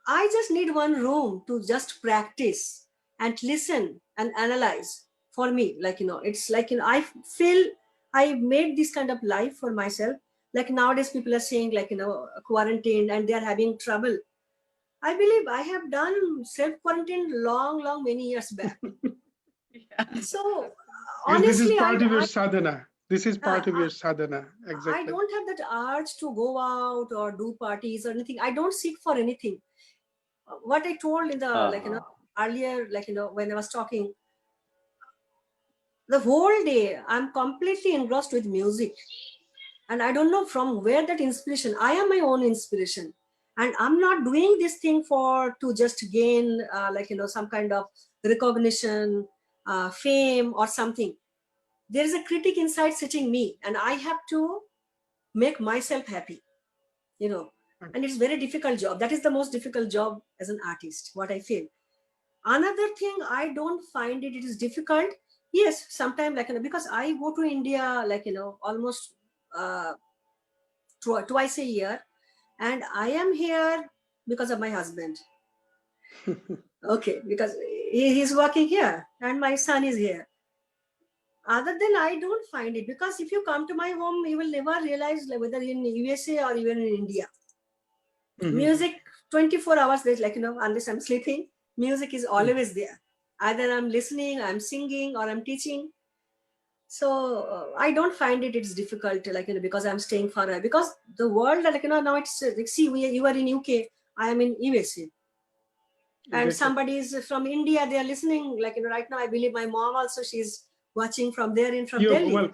I just need one room to just practice and listen and analyze for me. Like, you know, it's like, you know, I feel I made this kind of life for myself. Like nowadays people are saying, like, you know, quarantine and they're having trouble. I believe I have done self-quarantine long, many years back. Yeah. So And this is honestly, part of your sadhana. This is part of I, your sadhana. I Exactly. don't have that urge to go out or do parties or anything. I don't seek for anything. What I told in the, like, you know, earlier, like, you know, when I was talking, the whole day I'm completely engrossed with music. And I don't know from where that inspiration. I am my own inspiration. And I'm not doing this thing to just gain, like, you know, some kind of recognition, fame or something. There is a critic inside sitting me, and I have to make myself happy, you know. And it's very difficult job. That is the most difficult job as an artist, what I feel. Another thing, I don't find it is difficult. Yes, sometimes, like, you know, because I go to India, like, you know, almost twice a year, and I am here because of my husband. Okay, because he's working here and my son is here. Other than, I don't find it, because if you come to my home, you will never realize, like, whether in USA or even in India, music 24 hours, there's, like, you know, unless I'm sleeping, music is always there. Either I'm listening, I'm singing, or I'm teaching. So I don't find it's difficult, like, you know, because I'm staying far away. Because the world, like, you know, now it's like, see, you are in UK, I am in USA, and Exactly. somebody is from India, they are listening, like, you know, right now I believe my mom also, she's watching from there, from Delhi. Well,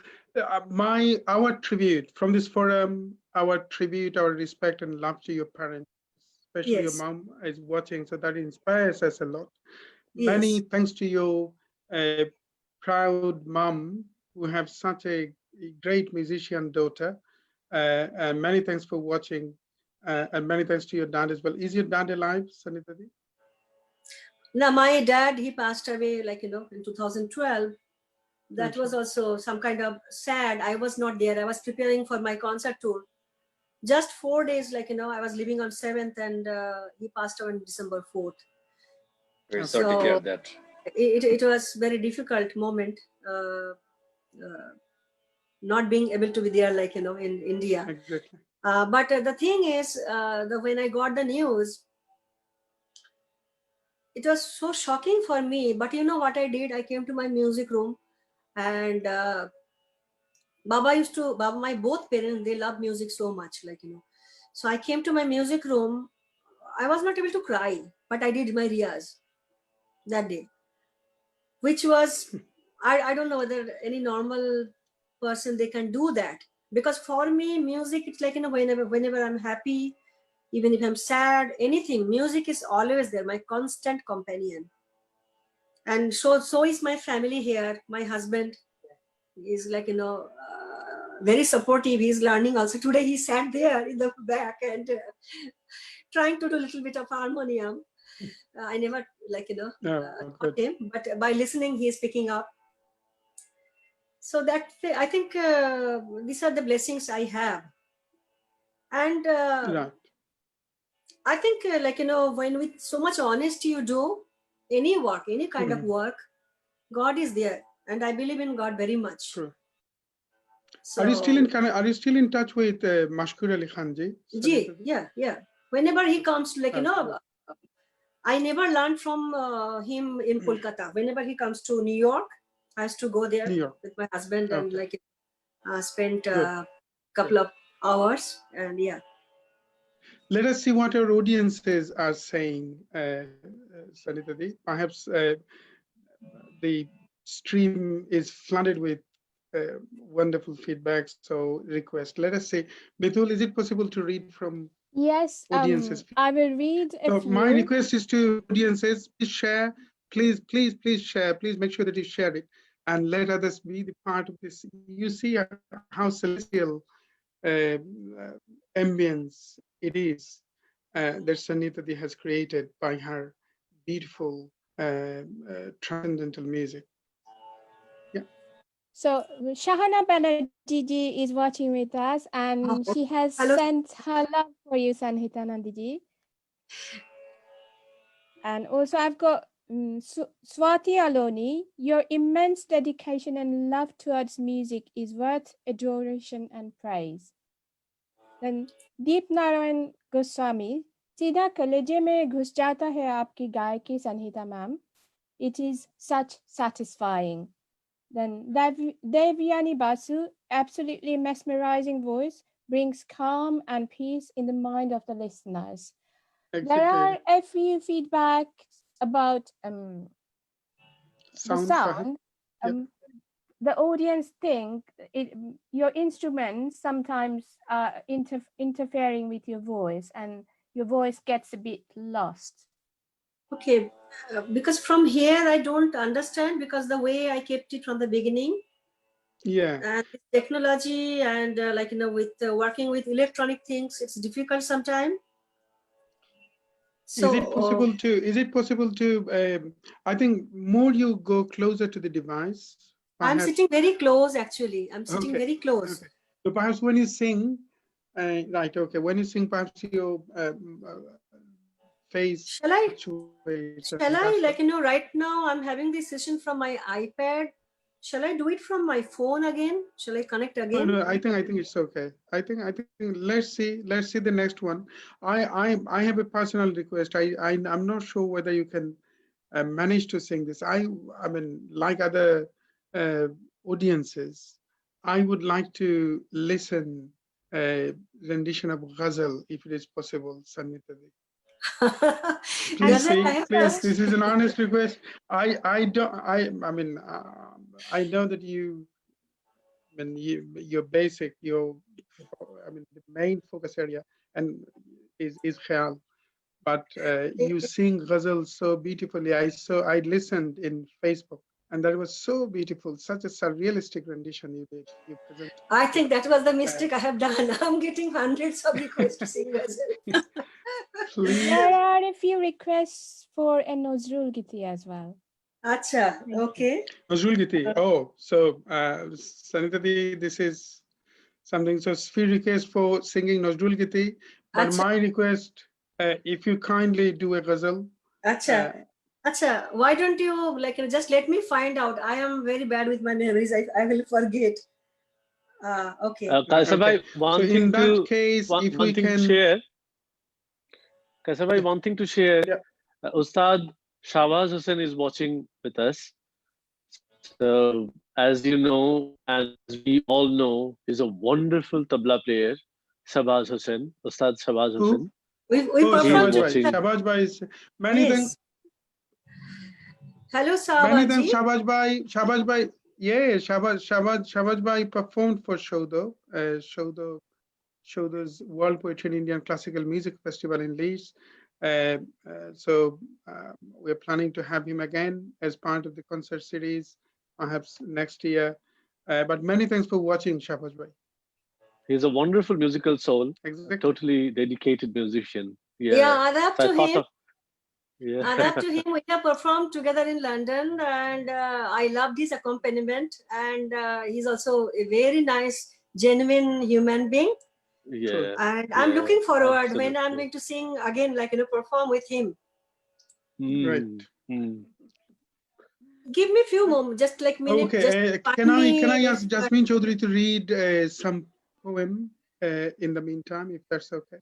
our tribute from this forum, our tribute, our respect and love to your parents, especially your Yes. mom is watching, so that inspires us a lot. Yes. Many thanks to your proud mom who have such a great musician daughter, and many thanks for watching, and many thanks to your dad as well. Is your dad alive, Sanhita? Now, my dad, he passed away, like, you know, in 2012. That was also some kind of sad. I was not there. I was preparing for my concert tour. Just 4 days, like, you know, I was leaving on 7th, and he passed away on December 4th. Very sorry to hear that. It was very difficult moment, not being able to be there, like, you know, in India. Exactly. But the thing is, when I got the news, it was so shocking for me. But you know what I did? I came to my music room, and Baba, my both parents, they love music so much, like, you know. So I came to my music room. I was not able to cry, but I did my riyaz that day, which was, I don't know whether any normal person, they can do that. Because for me, music, it's like, you know, whenever I'm happy, even if I'm sad, anything, music is always there, my constant companion. And so is my family here. My husband is, like, you know, very supportive. He's learning also. Today he sat there in the back and trying to do a little bit of harmonium. I never, like, you know, taught him, but by listening, he is picking up. So that, I think these are the blessings I have. And I think, like, you know, when with so much honesty you do any work, any kind of work, God is there. And I believe in God very much. True. So, are you still in touch with Mashkur Ali Khan ji? Yeah. Whenever he comes, like, you know, I never learned from him in Kolkata. Whenever he comes to New York, I used to go there with my husband and like spent a couple of hours, and yeah. Let us see what our audiences are saying, Sanhita Di. Perhaps the stream is flooded with wonderful feedback, so request. Let us see. Bethul, is it possible to read from audiences? I will read a few. My request is to audiences, please share, please share, please make sure that you share it and let others be the part of this. You see how celestial ambience it is that Sanhita Di has created by her beautiful transcendental music. Yeah. So Shahana Banerjee is watching with us, and she has Hello. sent her love for you, Sanhita Nandiji. And also I've got Swati Aloni. Your immense dedication and love towards music is worth adoration and praise. Then Deep Narayan Goswami, सीधा कलेजे में घुस जाता है आपकी गायकी संहिता ma'am. It is such satisfying. Then Devyani Basu, absolutely mesmerizing voice, brings calm and peace in the mind of the listeners. Exactly. There are a few feedbacks about the sound. The audience think your instruments sometimes are interfering with your voice, and your voice gets a bit lost. Okay, because from here I don't understand, because the way I kept it from the beginning. Yeah. And technology and with working with electronic things, it's difficult sometimes. So, is it possible to I think more you go closer to the device. I'm sitting very close, actually. I'm sitting very close. Okay. So perhaps when you sing, right, okay, when you sing, perhaps your face. Shall I, right now I'm having this session from my iPad. Shall I do it from my phone again? Shall I connect again? No, I think it's okay. I think let's see the next one. I have a personal request. I'm not sure whether you can manage to sing this. I mean, like other audiences, I would like to listen a rendition of Ghazal, if it is possible, Sanhita. Please, this is an honest request. I know that your the main focus area and is Kheyal, but you sing Ghazal so beautifully. I listened in Facebook, and that was so beautiful. Such a surrealistic rendition you did. You presented. I think that was the mistake I have done. I'm getting hundreds of requests to sing Ghazal. There are a few requests for a Nazrul Giti as well. Acha, okay. Nazrul Giti. Oh, so Sanhita, this is something. So few requests for singing Nazrul Giti, but my request, if you kindly do a Ghazal. Acha. Acha, why don't you just let me find out? I am very bad with my memories. I will forget. Okay. Kaisabhai, so in that case, if we can share. Kaisabhai, one thing to share. Yeah. Ustad Shahbaz Hussain is watching with us. So, as you know, as we all know, he's a wonderful tabla player. Shahbaz Hussain, Ustad Shahbaz Hussain. We performed Shahbaz Bhai is many thanks. Hello, Shahbaz. Many thanks, Shahbaz Bhai. Shahbaz Bhai. Yeah, Shahbaz Bhai performed for Saudha. Saudha's World Poetry and Indian Classical Music Festival in Leeds. So we're planning to have him again as part of the concert series, perhaps next year. But many thanks for watching, Shahbaz Bhai. He's a wonderful musical soul, exactly. Totally dedicated musician. Yeah, adapt to him. Yeah. Adapt to him. We have performed together in London, and I loved his accompaniment. And he's also a very nice, genuine human being. Yeah. And I'm looking forward when I'm going to sing again, perform with him. Right. Give me a few moments, just like minutes. Okay. Can I ask Jasmine Chaudhary to read some poem in the meantime, if that's okay?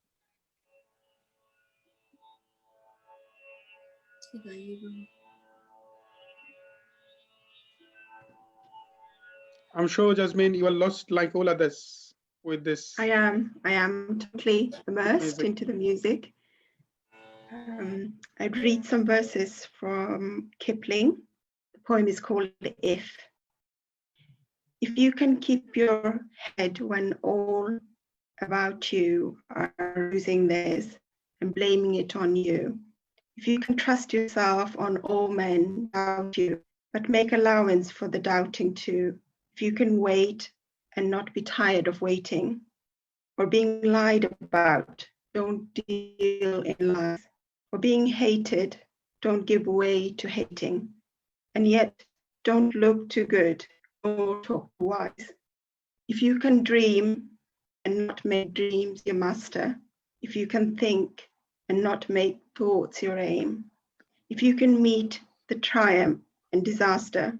I'm sure, Jasmine, you are lost like all others with this. I am totally immersed into the music. I'd read some verses from Kipling. The poem is called If. If you can keep your head when all about you are losing theirs and blaming it on you, if you can trust yourself on all men doubt you, but make allowance for the doubting too, if you can wait and not be tired of waiting or being lied about, don't deal in lies, or being hated, don't give way to hating, and yet don't look too good or talk too wise. If you can dream and not make dreams your master, if you can think and not make thoughts your aim, if you can meet the triumph and disaster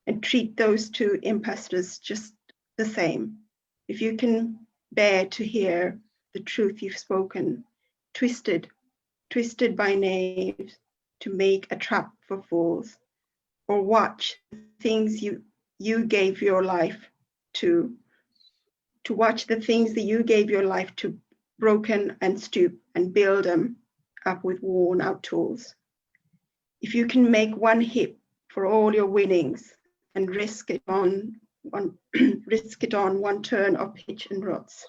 and treat those two impostors just the same, if you can bear to hear the truth you've spoken, twisted by knaves to make a trap for fools, or watch things you gave your life to watch the things that you gave your life to broken and stoop and build them up with worn out tools. If you can make one hip for all your winnings and risk it on one turn of pitch and ruts.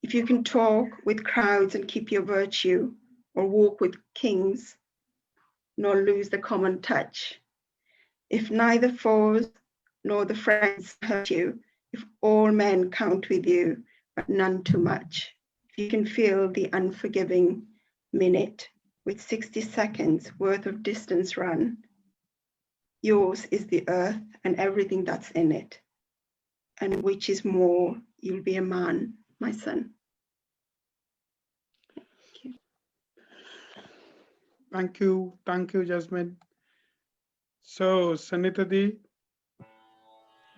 If you can talk with crowds and keep your virtue, or walk with kings, nor lose the common touch. If neither foes nor the friends hurt you, if all men count with you, but none too much, if you can feel the unforgiving minute with 60 seconds worth of distance run, yours is the earth and everything that's in it. And which is more, you'll be a man, my son. Thank you, Jasmine. So, Sanhita Di,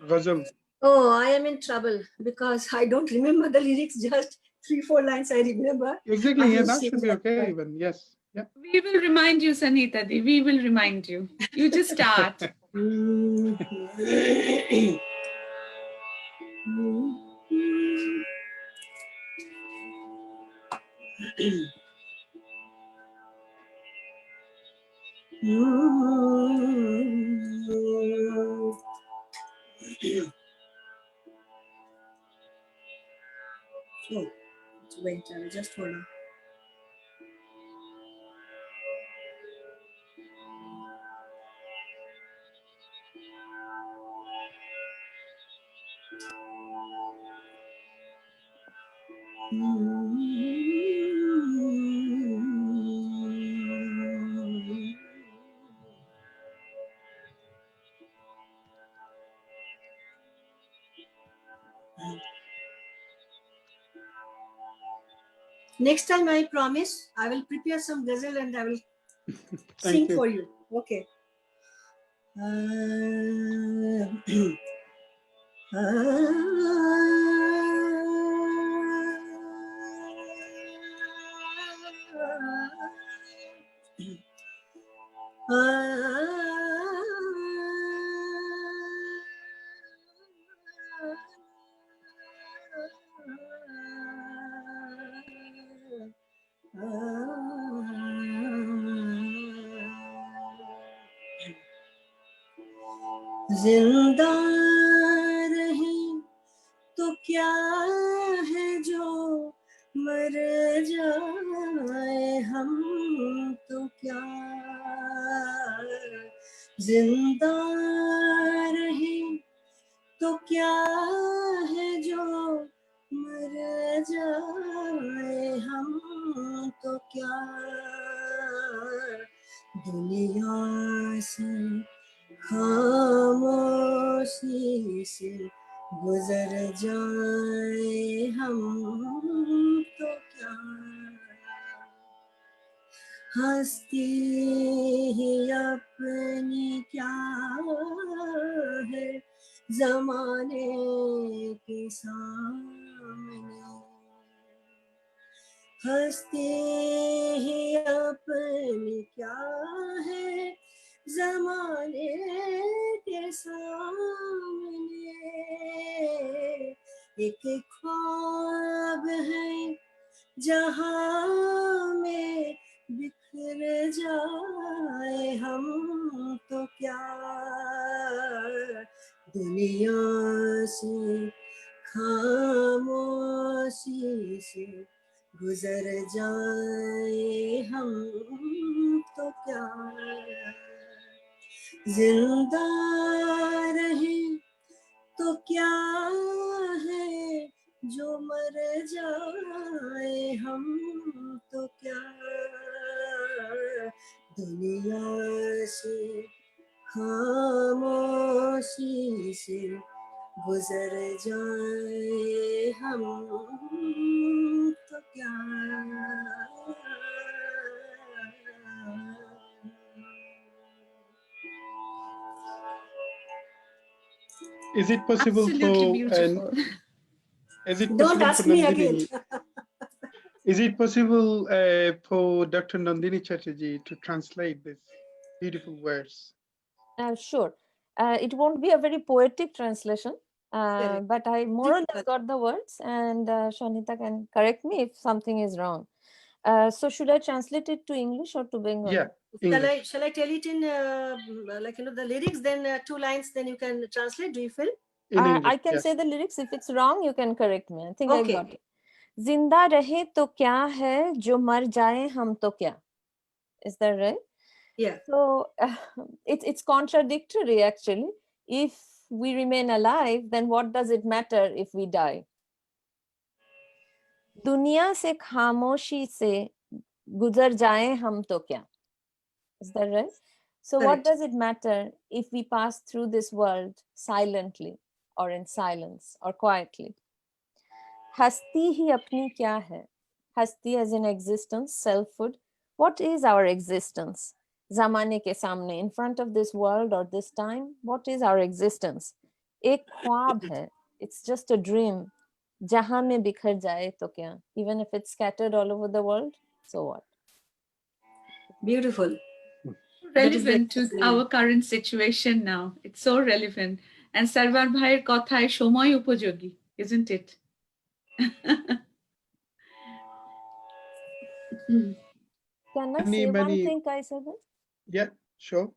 Ghazal. Oh, I am in trouble because I don't remember the lyrics, just 3-4 lines I remember. Exactly, yeah, that should be okay even, yes. Yeah. We will remind you, Sanhita Di. We will remind you. You just start. Oh, wait, just hold on. Next time, I promise, I will prepare some ghazal and I will sing for you. Okay. जिंदा रहें तो क्या है जो मर जाए हम तो क्या जिंदा रहें तो क्या है जो मर जाए हम तो क्या दुनिया से खामोशी से गुजर जाए हम तो क्या हस्ती ही अपनी क्या है जमाने के सामने हस्ती ही अपनी क्या है ज़माने के सामने एक ख्वाब है जहाँ में बिखर जाए हम तो क्या दुनिया से खामोशी से गुजर जाए हम तो क्या जिंदा रहे तो क्या है जो मर जाए हम तो क्या दुनिया से खामोशी से गुजर जाए हम तो क्या Is it possible Absolutely for beautiful. is it Don't possible for ask me again. Nandini? Is it possible for Dr. Nandini Chatterjee to translate this beautiful words? Sure. It won't be a very poetic translation, Correct. but I more or less got the words, and Sanhita can correct me if something is wrong. So should I translate it to English or to Bengali? Yeah, English. Shall I tell it in like the lyrics, then 2 lines, then you can translate? Do you feel? In English, I can yes. say the lyrics. If it's wrong, you can correct me. I think I Okay. got it. जिंदा रहे तो क्या है, जो मर जाए हम तो क्या. Is that right? Yeah. So it's contradictory actually. If we remain alive, then what does it matter if we die? दुनिया से खामोशी से गुजर जाए हम तो क्या. Is that right? So what Correct. does it matter if we pass through this world silently or in silence or quietly? हस्ती ही अपनी क्या है? हस्ती as in existence, selfhood. What is our existence? ज़माने के सामने, in front of this world or this time, what is our existence? एक ख्वाब है. It's just a dream. जहाँ में बिखर जाए तो क्या? Even if it's scattered all over the world, so what? Beautiful. That is the Relevant to expression. our current situation now. It's so relevant. And Sarvar Bhaiয়ের কথায় সময় উপযোগী, isn't it? Can I Many, say one many, thing, Kaisabel? yeah, sure.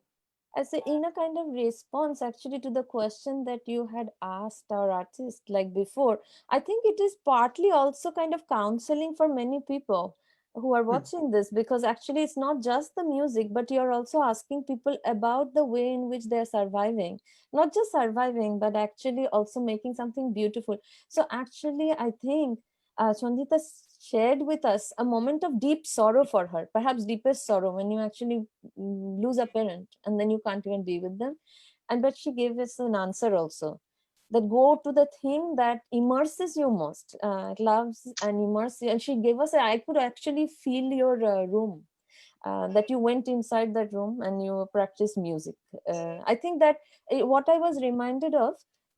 As in a kind of response actually to the question that you had asked our artist like before, I think it is partly also kind of counseling for many people who are watching this, because actually it's not just the music, but you're also asking people about the way in which they're surviving, not just surviving, but actually also making something beautiful. So actually I think Sangeeta shared with us a moment of deep sorrow for her, perhaps deepest sorrow, when you actually lose a parent and then you can't even be with them. And but she gave us an answer also, that go to the thing that immerses you most, loves and immerses you. And she gave us I could actually feel your room, that you went inside that room and you practiced music. I think that what I was reminded of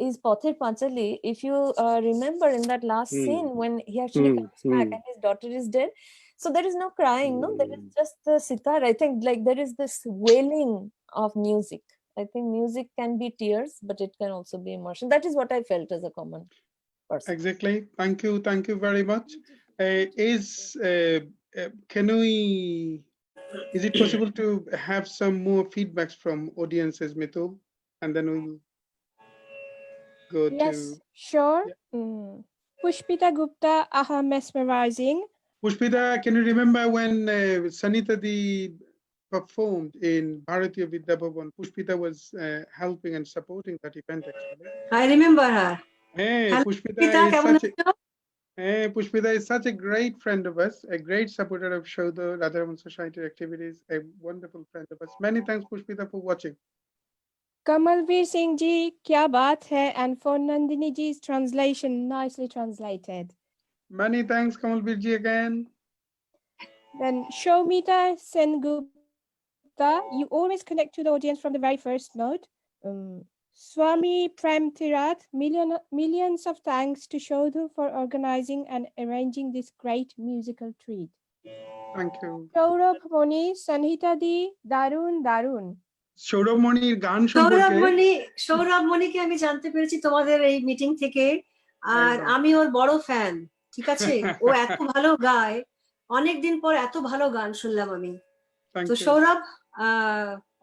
is Pather Panchali. If you remember in that last scene when he actually comes back and his daughter is dead, so there is no crying, no, there is just the sitar. I think like there is this wailing of music. I think music can be tears, but it can also be emotion. That is what I felt as a common person. Exactly. Thank you very much. Is it possible to have some more feedbacks from audiences, Mitul, and then we'll go Yes, to sure. yeah. Pushpita Gupta, aha, mesmerizing. Pushpita, can you remember when Sanhita Di performed in Bharatiya Vidya Bhavan? Pushpita was helping and supporting that event actually. I remember her. Hey, Hello, Pushpita is such a great friend of us, a great supporter of Saudha, Radharaman Society activities, a wonderful friend of us. Many thanks, Pushpita, for watching. Kamalveer Singh ji, kya baat hai, and for Nandini ji's translation, nicely translated. Many thanks, Kamalveer ji again. Then Shomita Sengupta, you always connect to the audience from the very first note. Swami Prem Tirat, millions of thanks to Saudha for organizing and arranging this great musical treat. Thank you. Saurabh Moni, Sanhita Di, Darun Darun. Sourav মনির গান সম্পর্কে সৌরভ মনিকে আমি জানতে পেরেছি তোমাদের এই meeting থেকে, আর আমি ওর বড় ফ্যান, ঠিক আছে? ও এত ভালো গায়, অনেকদিন পর এত ভালো গান শুনলাম আমি। তো সৌরভ,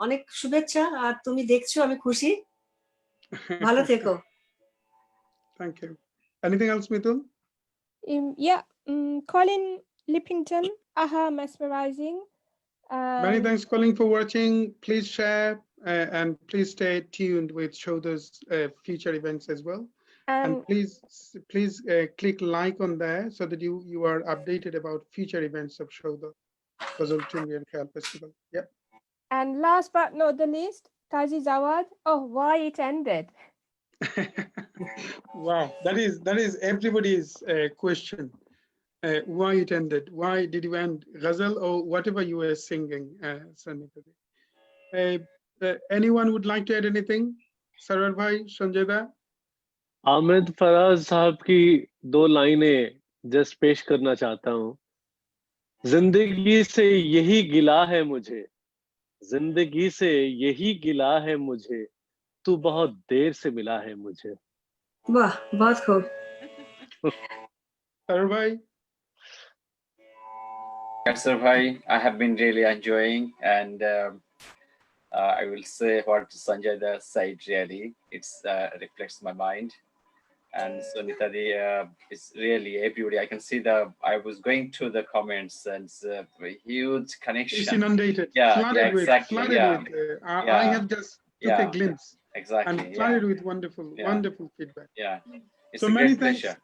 অনেক শুভেচ্ছা, আর তুমি দেখছো, আমি খুশি, ভালো থেকো। Thank you. Anything else, Mitul? Yeah, Colin Lippington, aha, mesmerizing. Many thanks, Colin, for watching. Please share and please stay tuned with Saudha's future events as well. And please click like on there so that you are updated about future events of Saudha Ghazal Thumri and Kheyal Festival. Yeah. And last but not the least, Kazi Zawad. Oh, why it ended? Wow, that is everybody's question. Why it ended? Why did you end ghazal or whatever you were singing, Sanhita? Anyone would like to add anything? Sarar bhai, Sanjay da? आमिद Faraz साहब की 2 लाइनें just पेश करना चाहता हूँ। जिंदगी से यही गिला है मुझे, जिंदगी से यही गिला है मुझे, तू बहुत देर से मिला है मुझे। वाह, बहुत खूब। Sarar bhai? Yes, sir, bhai, I have been really enjoying, and I will say what Sanjay da said. Really, it's reflects my mind. And Sanhita is really everybody. I can see I was going through the comments and a huge connection. It's inundated, Yeah, flooded with, exactly. I have just took a glimpse exactly. and flooded with wonderful feedback. Yeah, it's So a many great thanks.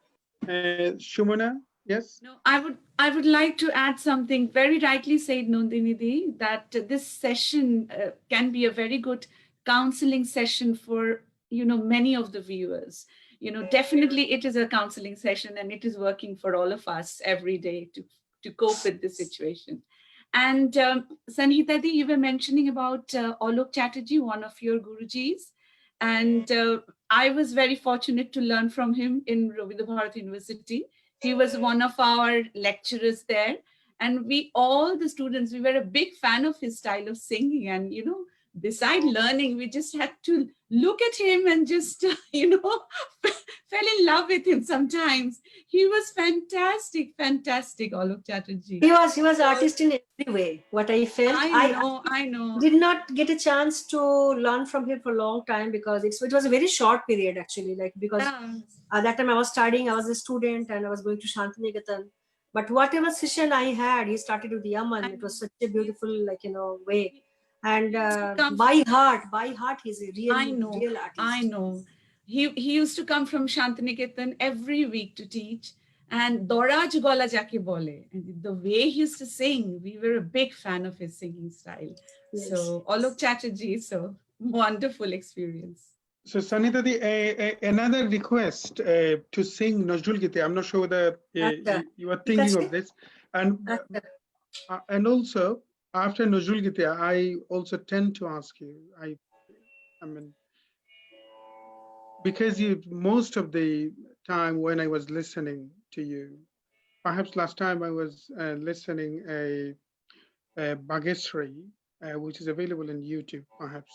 pleasure. Shumana, yes? No, I would like to add something. Very rightly said, Nandini, that this session can be a very good counseling session for many of the viewers. Definitely it is a counseling session, and it is working for all of us every day to cope with this situation. And Sanhita, you were mentioning about Alok Chatterjee, one of your Gurujis. And I was very fortunate to learn from him in Rabindra Bharat University. He was one of our lecturers there. And all the students, we were a big fan of his style of singing. And, beside learning, we just had to look at him and just, fell in love with him sometimes. He was fantastic, Alok Chatterjee. He was artist in every way, what I felt. I know. Did not get a chance to learn from him for a long time because it was a very short period actually, because at that time I was studying, I was a student and I was going to Shantiniketan. But whatever session I had, he started with Yaman. It was such a beautiful, way. And by heart, he's a real artist. I know. He used to come from Shantiniketan every week to teach. And Doraj Gola Jake Bole, the way he used to sing, we were a big fan of his singing style. Yes. So Alok Chatterjee, so wonderful experience. So Sanhita, another request to sing Nazrul Gite. I'm not sure whether you are thinking of this. And also after Nazrul Gite, I also tend to ask you, I mean, because most of the time when I was listening to you, perhaps last time I was listening a Bhagesri, which is available in YouTube, perhaps.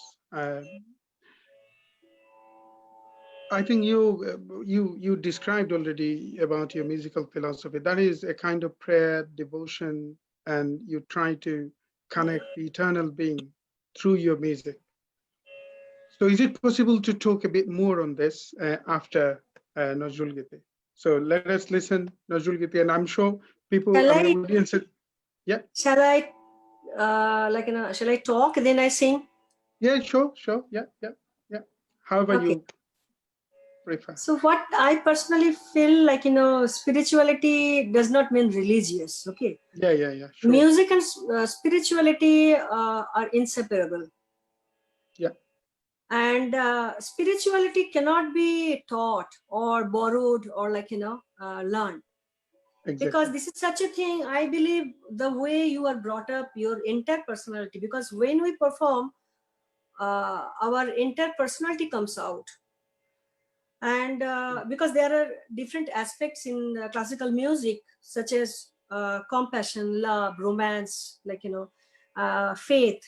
I think you described already about your musical philosophy. That is a kind of prayer, devotion, and you try to connect the eternal being through your music. So is it possible to talk a bit more on this after Nazrul Gite? So let us listen Nazrul Gite, and I'm sure people, audience, yeah. Shall I, shall I talk then I sing? Yeah, sure, yeah. However you prefer. So what I personally feel spirituality does not mean religious, okay? Yeah, sure. Music and spirituality are inseparable. Yeah. And spirituality cannot be taught or borrowed or learned. Exactly. Because this is such a thing, I believe the way you are brought up, your entire personality, because when we perform, our entire personality comes out. And because there are different aspects in classical music, such as compassion, love, romance, faith.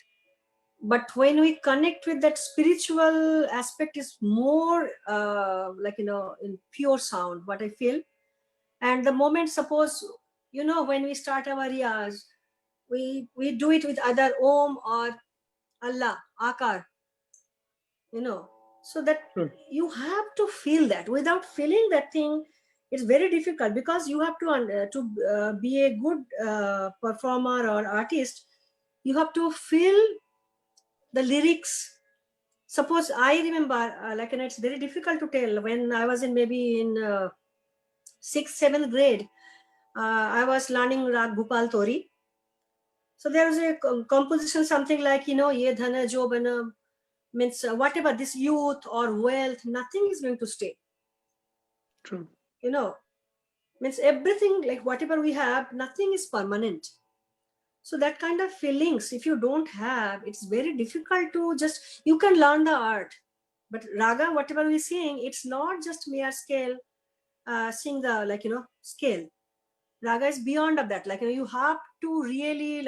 But when we connect with that spiritual aspect is more in pure sound, what I feel. And the moment, suppose, when we start our riyaz, we do it with either Om or Allah, Akar, so that you have to feel that. Without feeling that thing, it's very difficult, because you have to be a good performer or artist, you have to feel the lyrics. Suppose I remember, it's very difficult to tell, when I was maybe in 6th, 7th grade, I was learning Rag Bhupal Tori. So there is a composition, something like, ye dhana jobana, means whatever, this youth or wealth, nothing is going to stay. True. Means everything, like whatever we have, nothing is permanent. So that kind of feelings, if you don't have, it's very difficult to just, you can learn the art. But raga, whatever we sing, it's not just mere scale, sing the, scale. Raga is beyond of that. Like, you have to really,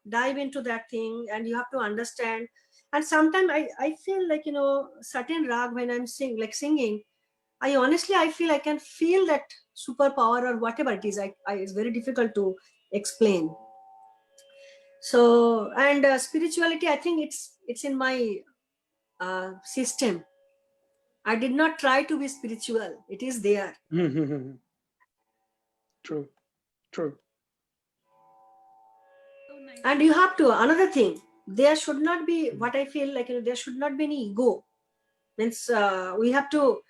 dive into that thing, and you have to understand. And sometimes I feel like, certain rag when I'm singing, I feel I can feel that superpower or whatever it is. It's very difficult to explain. So, and spirituality, I think it's in my system. I did not try to be spiritual. It is there. True. True. So nice. And you have to, another thing, there should not be, what I feel like, there should not be any ego. Means we have to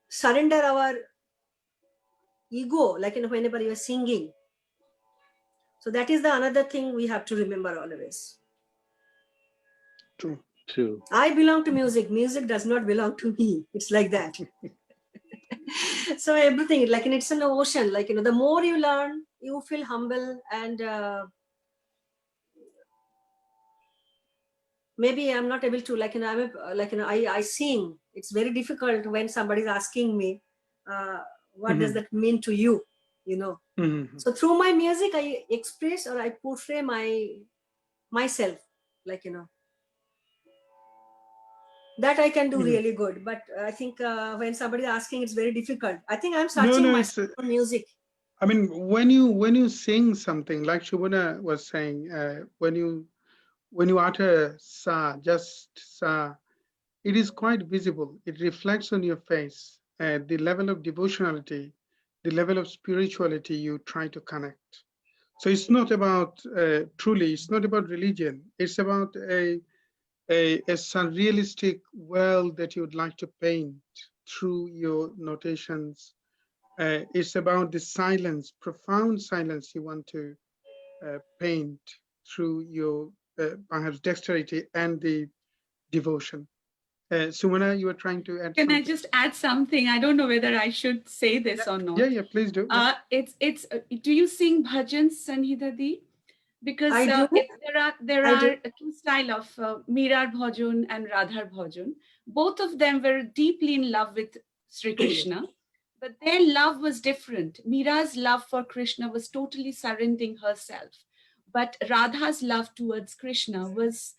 surrender our ego, like, whenever you are singing. So that is the another thing we have to remember always. True. True. I belong to music. Music does not belong to me. It's like that. So everything, like, it's an ocean. Like, the more you learn, you feel humble, and maybe I'm not able to, I sing. It's very difficult when somebody is asking me, what does that mean to you? So through my music, I express or I portray myself, that I can do really good. But I think when somebody is asking, it's very difficult. I think I'm searching myself for music. I mean, when you sing something, like Shubhana was saying, when you utter sa, just sa, it is quite visible. It reflects on your face, the level of devotionality, the level of spirituality you try to connect. So it's not about, truly, it's not about religion. It's about a surrealistic world that you'd like to paint through your notations. It's about the silence, profound silence you want to paint through your perhaps dexterity and the devotion. Sumana, you were trying to add Can something? I just add something? I don't know whether I should say this or not. Yeah, please do. It's do you sing bhajans, Sanhita Di? Because I do. there are two style of Mirar Bhajan and Radhar Bhajan. Both of them were deeply in love with Sri Krishna, but their love was different. Mira's love for Krishna was totally surrendering herself, but Radha's love towards Krishna was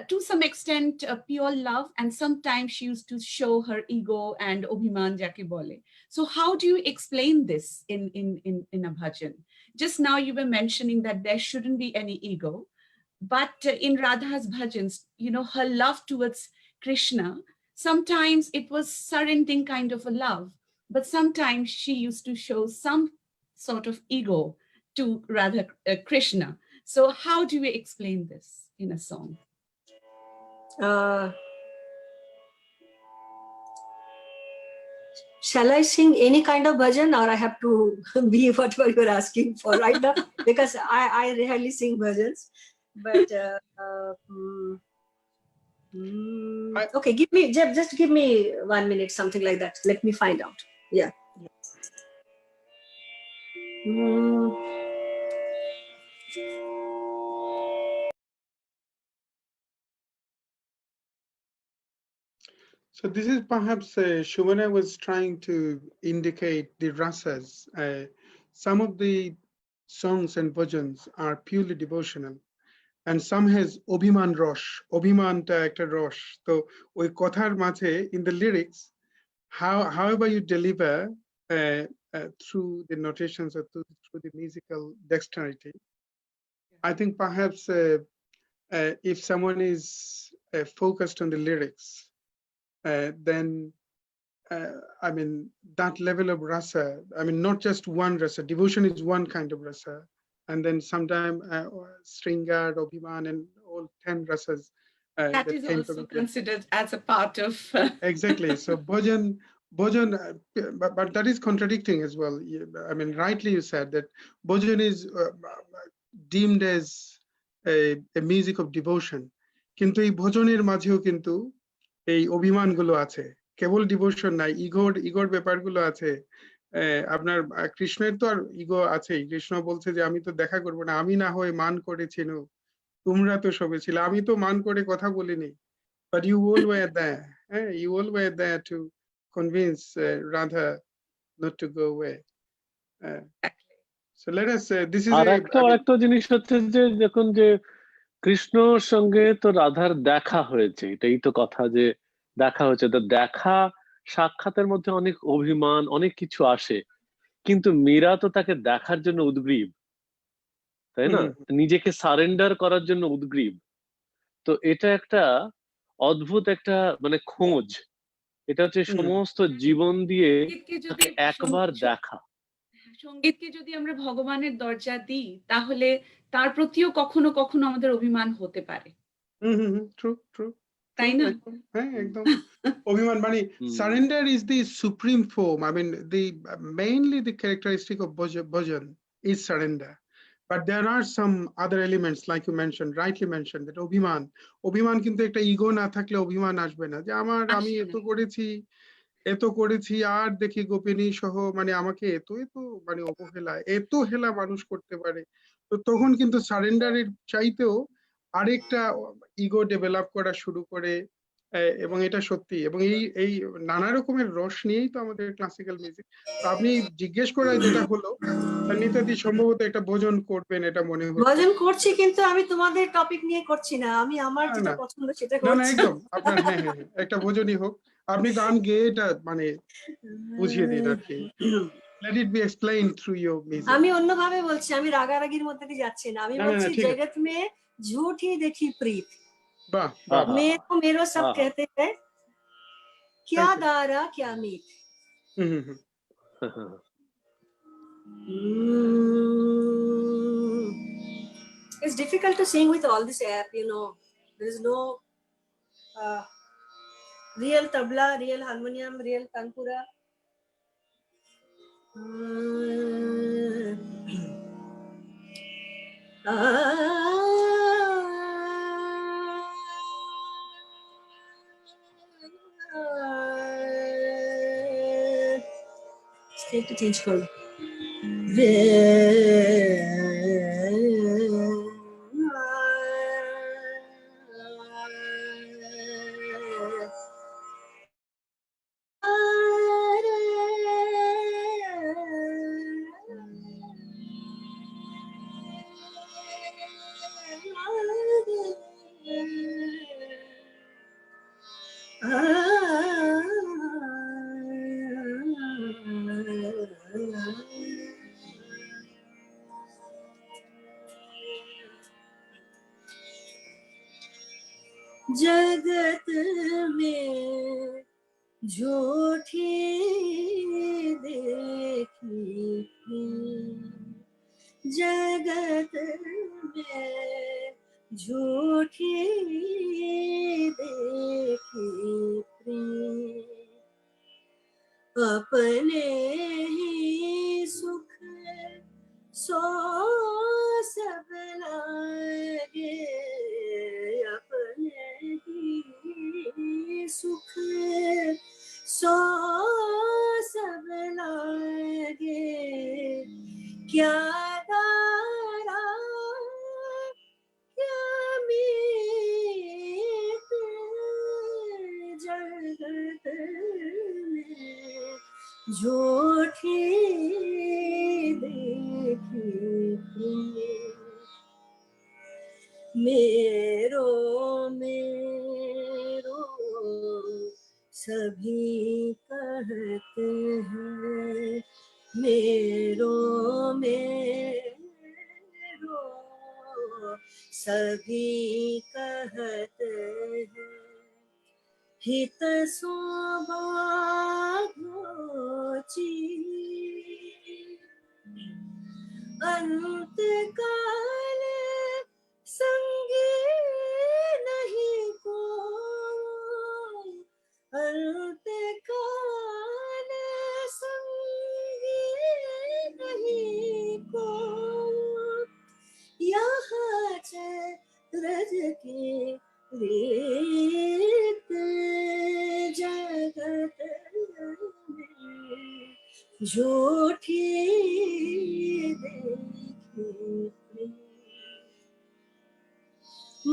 to some extent pure love, and sometimes she used to show her ego and Obhiman jake bole. So how do you explain this in a bhajan? Just now you were mentioning that there shouldn't be any ego, but in Radha's bhajans, her love towards Krishna, sometimes it was surrendering kind of a love, but sometimes she used to show some sort of ego to Radha Krishna. So how do we explain this in a song? Shall I sing any kind of bhajan, or I have to be whatever you're asking for right now? Because I rarely sing bhajans. But okay, just give me 1 minute, something like that. Let me find out. Yeah. So this is perhaps Shubhana was trying to indicate the rasas. Some of the songs and bhajans are purely devotional, and some has Obhiman Rosh. Obhiman ta ekta Rosh. So ওই কথার মাঝে in the lyrics, however you deliver through the notations or through the musical dexterity, I think perhaps if someone is focused on the lyrics, then I mean, that level of rasa, I mean, not just one rasa, devotion is one kind of rasa. And then sometimes Sringar, Obhiman, and all 10 rasas. That is also considered as a part of... Exactly. So bhajan, but that is contradicting as well. I mean, rightly you said that bhajan is deemed as a music of devotion. কিন্তু এই ভজনের মাঝেও কিন্তু এই অভিমানগুলো আছে, কেবল devotion নাই, ইগোর ব্যাপারগুলো আছে। আপনার কৃষ্ণের তো আর ইগো আছেই, কৃষ্ণ বলছে যে আমি তো দেখা করবো না, আমি না হয়ে মান করেছিল, তোমরা তো সবে ছিল, আমি তো মান করে কথা বলিনি, but you all were there. You all were there to convince Radha not to go away. So let us this is R a আরেকটা জিনিস হচ্ছে যে দেখুন যে কৃষ্ণর সঙ্গে তো রাধার দেখা হয়েছে, এটাই তো কথা, যে দেখা হয়েছে, তো দেখা সাক্ষাতের মধ্যে অনেক অভিমান অনেক কিছু আসে, কিন্তু মীরা তো তাকে দেখার জন্য উদ্গ্রীব, তাই না? নিজেকে সারেন্ডার করার জন্য উদ্গ্রীব। তো এটা একটা অদ্ভুত একটা মানে খোঁজ, এটা হচ্ছে সমস্ত জীবন দিয়ে তাকে একবার দেখা। সঙ্গীতকে যদি আমরা ভগবানের দরজা দিই, তাহলে তার প্রতিও কখনো কখনো আমাদের অভিমান হতে পারে। ট্রু, তাই না? হ্যাঁ, একদম। অভিমান মানে surrender is the supreme form. I mean, the mainly the characteristic of bhajan is surrender. But there are some other elements, like you mentioned, rightly mentioned, that অভিমান কিন্তু একটা ইগো না থাকলে অভিমান আসবে না, যে আমি এত করেছি আর দেখি গোপিনী সহ মানে আমাকে এত মানে অবহেলা, এত হেলা মানুষ করতে পারে। তো তখন কিন্তু সারেন্ডারের চাইতেও আরেকটা ইগো ডেভেলপ করা শুরু করে। এবং এটা সত্যি, এবং এই নানা রকমের রস নিয়েই তো আমাদের ক্লাসিক্যাল মিউজিক। তো আপনি জিজ্ঞেস করা যেটা হলো, সন্নিতাদি সম্ভবত একটা ভোজন করবেন এটা মনে হচ্ছে। ভজন করছি, কিন্তু আমি তোমাদের টপিক নিয়ে করছি না, আমি আমার যেটা পছন্দ সেটা না করছি। একদম আপনার, হ্যাঁ একটা ভোজনই হোক, আপনি গান গেয়ে এটা মানে বুঝিয়ে দিন আর কি। Let it be explained through your music. আমি অন্যভাবে বলছি, আমি রাগারাগির মধ্যে দিয়ে যাচ্ছি না, আমি বলছি জগৎ মে ঝুঠি দেখি প্রীত, বাহ मेरो सब कहते हैं क्या दारा क्या मीत। It's difficult to sing with all this app, you know. There is no real tabla, real harmonium, real tanpura. State to change code. जगत में झूठी देखी, जगत में झूठी देखी अपने ही सुख सो सब लागे, अपने ही सुख सो सब लागे, क्या दारा क्या मीत, जगत में झूठी देखी मेरो सभी कहते हैं, मेरो सभी कहते हैं, हित सौभाग्योची अंत काल संगी नहीं को, अंत काल संगी नहीं को, झूठी देखी प्रीत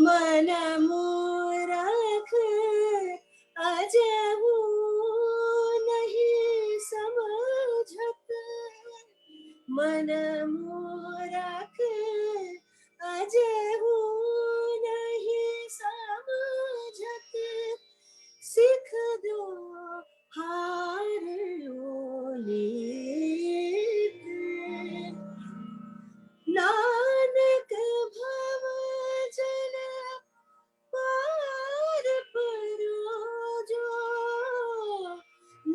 मन मूरख अजहू नहीं समझत मन मूरख अजहू नहीं समझत सिख दो हार लीत नानक भव जन पार परो जो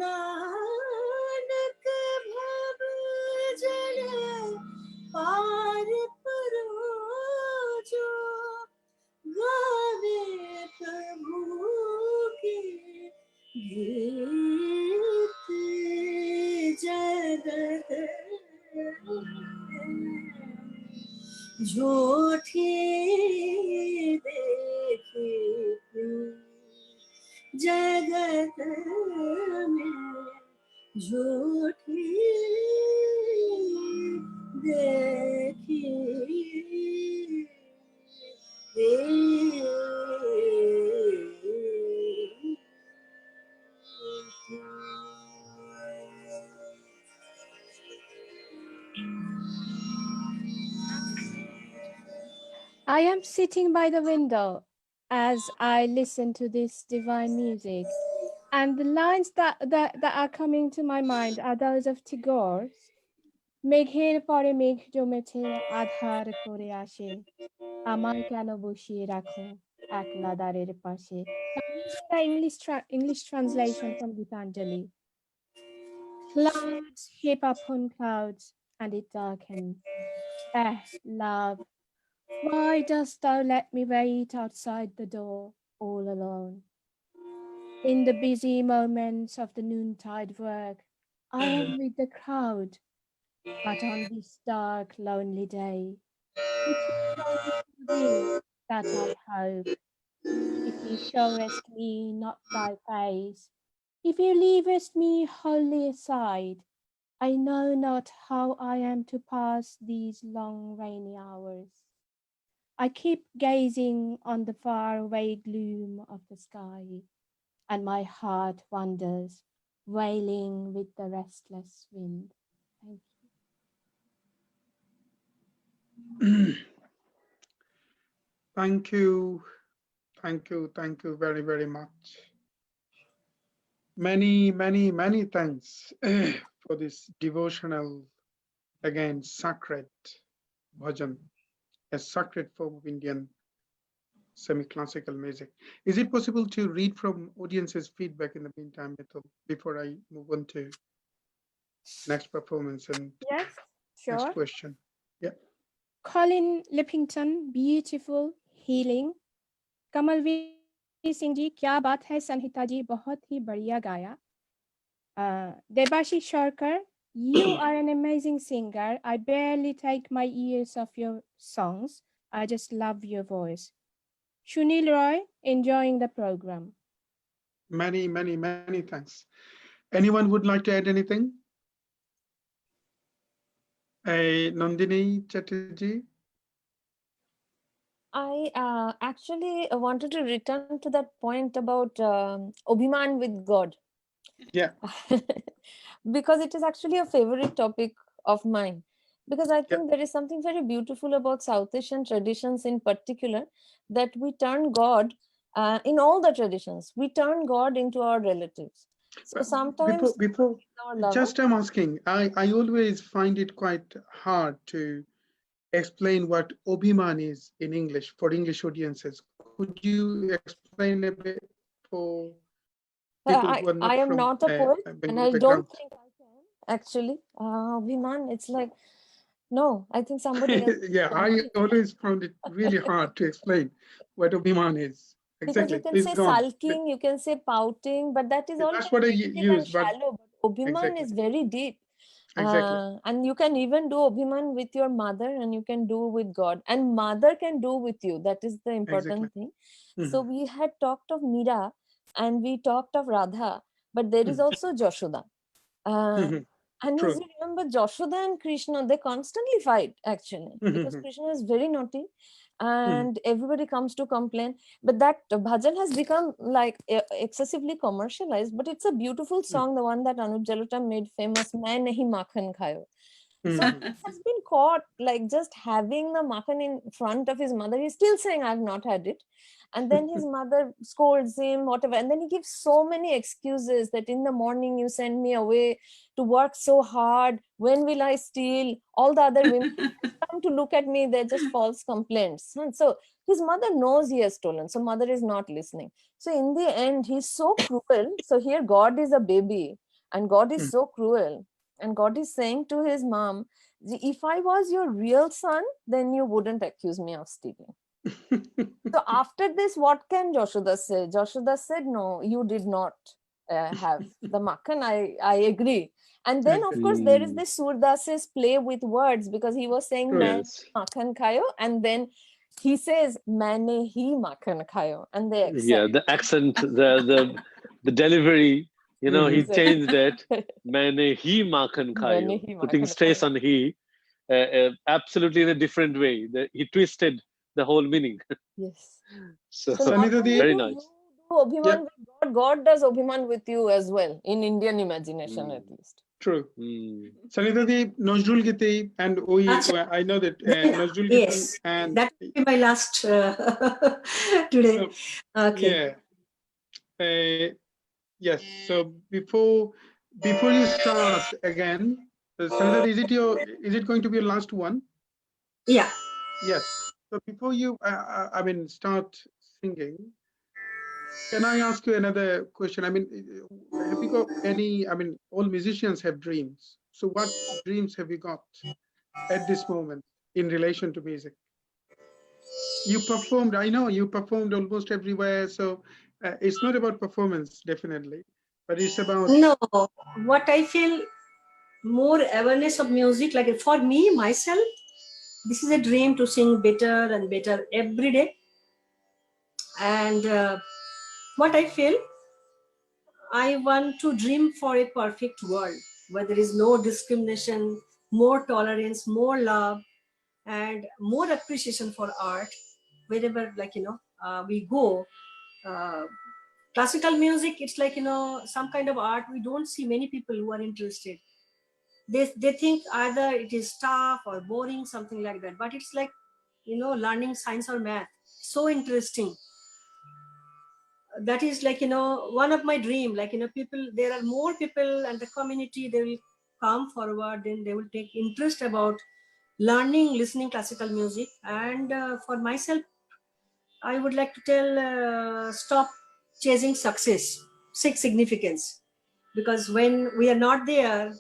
नानक भव जन पार परो जो गावे प्रभु के गीत जगत झूठी देखी जगत में झूठी देखी I am sitting by the window as I listen to this divine music, and the lines that are coming to my mind are those of Tagore's মেঘের পরে মেঘ জমেছে আধার করে আসে আমায় কেন বসিয়ে রাখো একলা দ্বারের পাশে. Now, this is the English translation from Gitanjali. Clouds heap upon clouds and it darkens. Love, why dost thou let me wait outside the door all alone? In the busy moments of the noontide work, I am with the crowd, but on this dark, lonely day, it is only for thee that I hope. If you showest me not thy face, if you leavest me wholly aside, I know not how I am to pass these long rainy hours. I keep gazing on the faraway gloom of the sky, and my heart wanders, wailing with the restless wind. Thank you. Thank you. Thank you very, very much. Many thanks for this devotional, again, sacred bhajan, a sacred form of Indian semi-classical music. Is it possible to read from audience's feedback in the meantime, Mithil, before I move on to next performance and Yes, next sure. question? Yeah. Colin Lippington, beautiful, healing. Kamalvir Singh ji, क्या बात है संहिता जी, बहुत ही बढ़िया गाया. Debashi Sharkar, you are an amazing singer. I barely take my ears off your songs. I just love your voice. Shunil Roy, enjoying the program. Many thanks. Anyone would like to add anything? Nandini Chatterjee? I actually wanted to return to that point about Obhiman with God. Yeah. Because it is actually a favorite topic of mine. Because I think Yeah. there is something very beautiful about South Asian traditions in particular, that we turn God, in all the traditions, we turn God into our relatives. So But sometimes before our lover. just I'm asking, I always find it quite hard to explain what Obhiman is in English for English audiences. Could you explain a bit for people who are I not am from not a poet, and Bengali I background? don't think I can actually. Obhiman, it's like, no, I think somebody else. Yeah, I always found it really hard to explain what Obhiman is. Because Exactly. you can Please say go on. sulking, you can say pouting, but that is all That's what I repetitive use, and but shallow. But Obhiman exactly. is very deep. Exactly. And you can even do Obhiman with your mother, and you can do with God. And mother can do with you. That is the important Exactly. thing. So we had talked of Meera and we talked of Radha, but there is also Jashoda. And as True. you remember, Joshoda and Krishna, they constantly fight actually, because Krishna is very naughty and everybody comes to complain. But that bhajan has become like excessively commercialized, but it's a beautiful song, the one that Anup Jalota made famous, Main Nahi Makhan Khayo. So he has been caught like just having the makhan in front of his mother. He's still saying, I've not had it. And then his mother scolds him, whatever. And then he gives so many excuses that in the morning you send me away to work so hard. When will I steal? All the other women come to look at me. They're just false complaints. And so his mother knows he has stolen. So mother is not listening. So in the end, he's so cruel. So here God is a baby and God is so cruel. And God is saying to his mom, if I was your real son, then you wouldn't accuse me of stealing. So after this, what can Joshoda say? Joshoda said, no, you did not have the makhan. I agree. And then, of course, there is this Surdas's play with words, because he was saying, True. main makhan khayo. And then he says, maine hi makhan khayo. And they accept. Yeah, the accent, the delivery, you know, he changed it. Maine hi makhan Maine khayo, hi putting makhan stress khayo. on he, absolutely in a different way. He twisted the whole meaning. Yes. So So not Sanhita only Di, very do nice. you do Abhiman with God, God does Abhiman with you as well, in Indian imagination at least. true. Mm. Sanhita Di, Nazrul Giti, and Acha, I know that then, Nazrul Giti yes, and that will be my last today. Okay. yeah. Yes. So before you start again, Sanhita, is it going to be your last one? Yeah. Yes. So before you, start singing, can I ask you another question? I mean, have you got any? I mean, all musicians have dreams. So what dreams have you got at this moment in relation to music? You performed. I know you performed almost everywhere. So it's not about performance, definitely, but it's about. No, what I feel, more awareness of music, like for me, myself, this is a dream to sing better and better every day. And what I feel, I want to dream for a perfect world where there is no discrimination, more tolerance, more love, and more appreciation for art. Wherever, we go, classical music, it's like, some kind of art. We don't see many people who are interested. They think either it is tough or boring, something like that. But it's like, learning science or math. So interesting. That is like, one of my dream, like, people, there are more people and the community, they will come forward, then they will take interest about learning, listening classical music. And for myself, I would like to tell, stop chasing success, seek significance. Because when we are not there,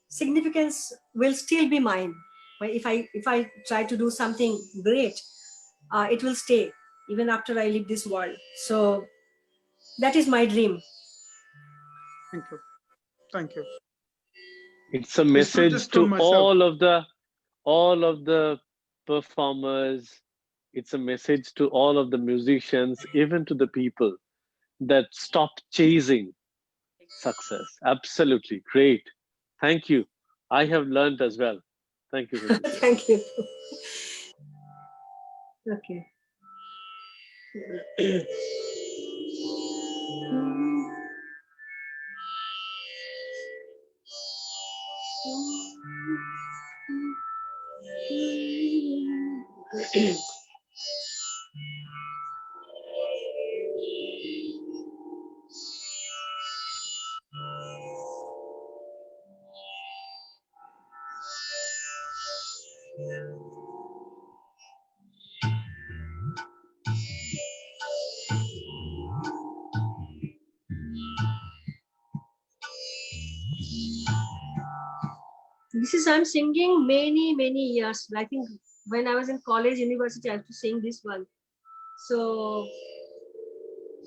significance will still be mine. But if I try to do something great, it will stay even after I leave this world. So that is my dream. Thank you. Thank you. It's a It's not message just from to myself. all of the performers. It's a message to all of the musicians, even to the people, that stop chasing success. Absolutely great. Thank you. I have learned as well. Thank you, Sangeet. Thank you. Okay. This is, I'm singing many years. I think when I was in college, university, I have to sing this one. So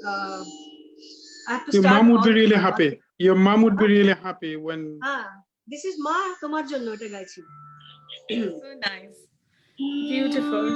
I have to Your start mom would be all. really happy. Your mom would be really happy when. This is Ma Tomar Jonno এটা গাইছি. So nice. Beautiful.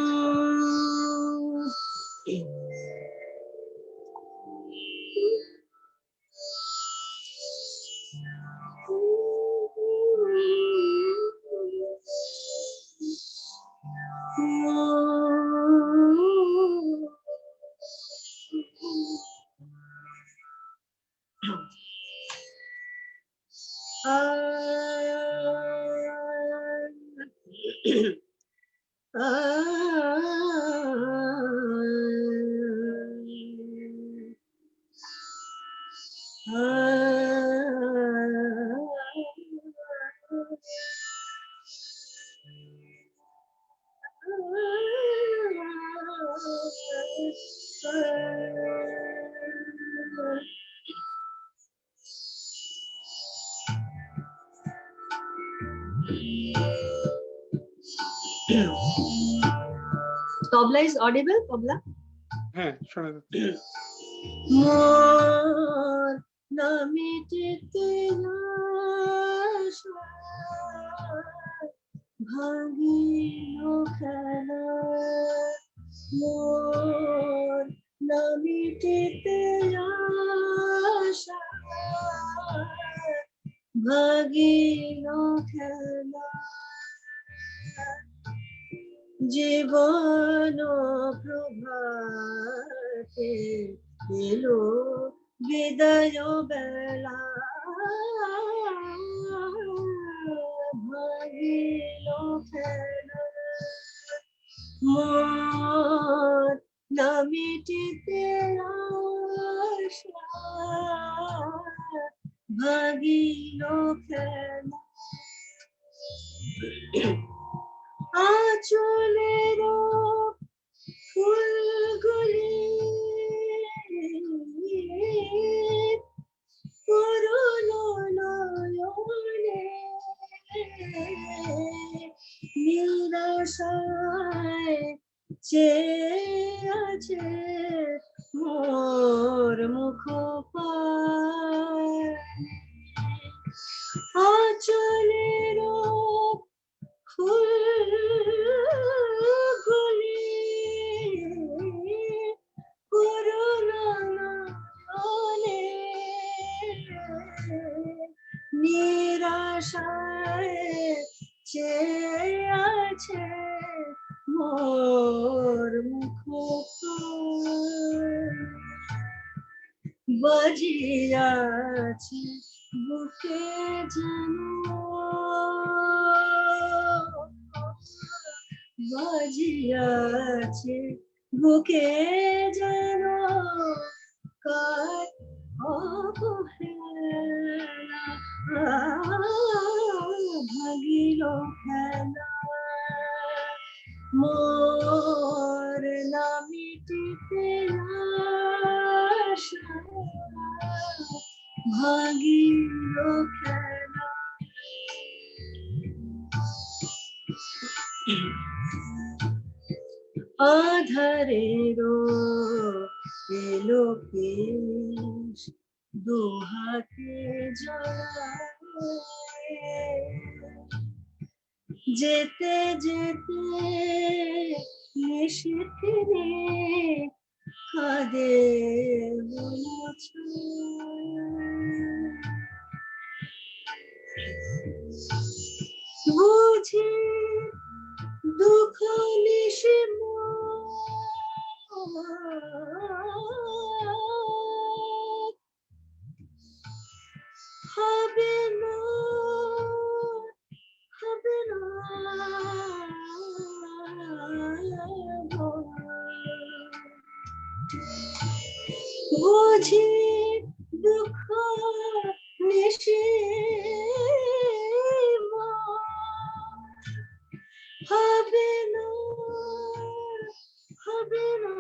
Tabla is audible, tabla? হ্যাঁ শোনা যাচ্ছে মোর নামিতে ভাঙিল খেলা মোর নামিতে ভাগিল খেলা জীবন প্রভাতে এলো বিদায় বেলা ভাগিল খেলা মোর নামিটিতে আশা ভাগিল খেলা আঁচলের ফুলগুলি করুণ নয়নে নিরাশায় চেয়ে আছে মোর মুখ পায় আঁচলের ফুলগুলি করুণ নয়নে নিরাশায় চেয়ে আছে মোর মুখ বাজিয়াছে বুকে যেন বাজিয়াছে বুকে যেন কার অবহেলা ভাগিল খেলা মোর নামিটিতে আশা ভাগিল খেলা আধারেরও এলো কেশ দুহাতে জড়ায় যেতে যেতে নিশিথিরে কাঁদে বুঝি দুঃখ নিশি হবে না হবে না বুঝি দুঃখ নিশি হবে না হবে না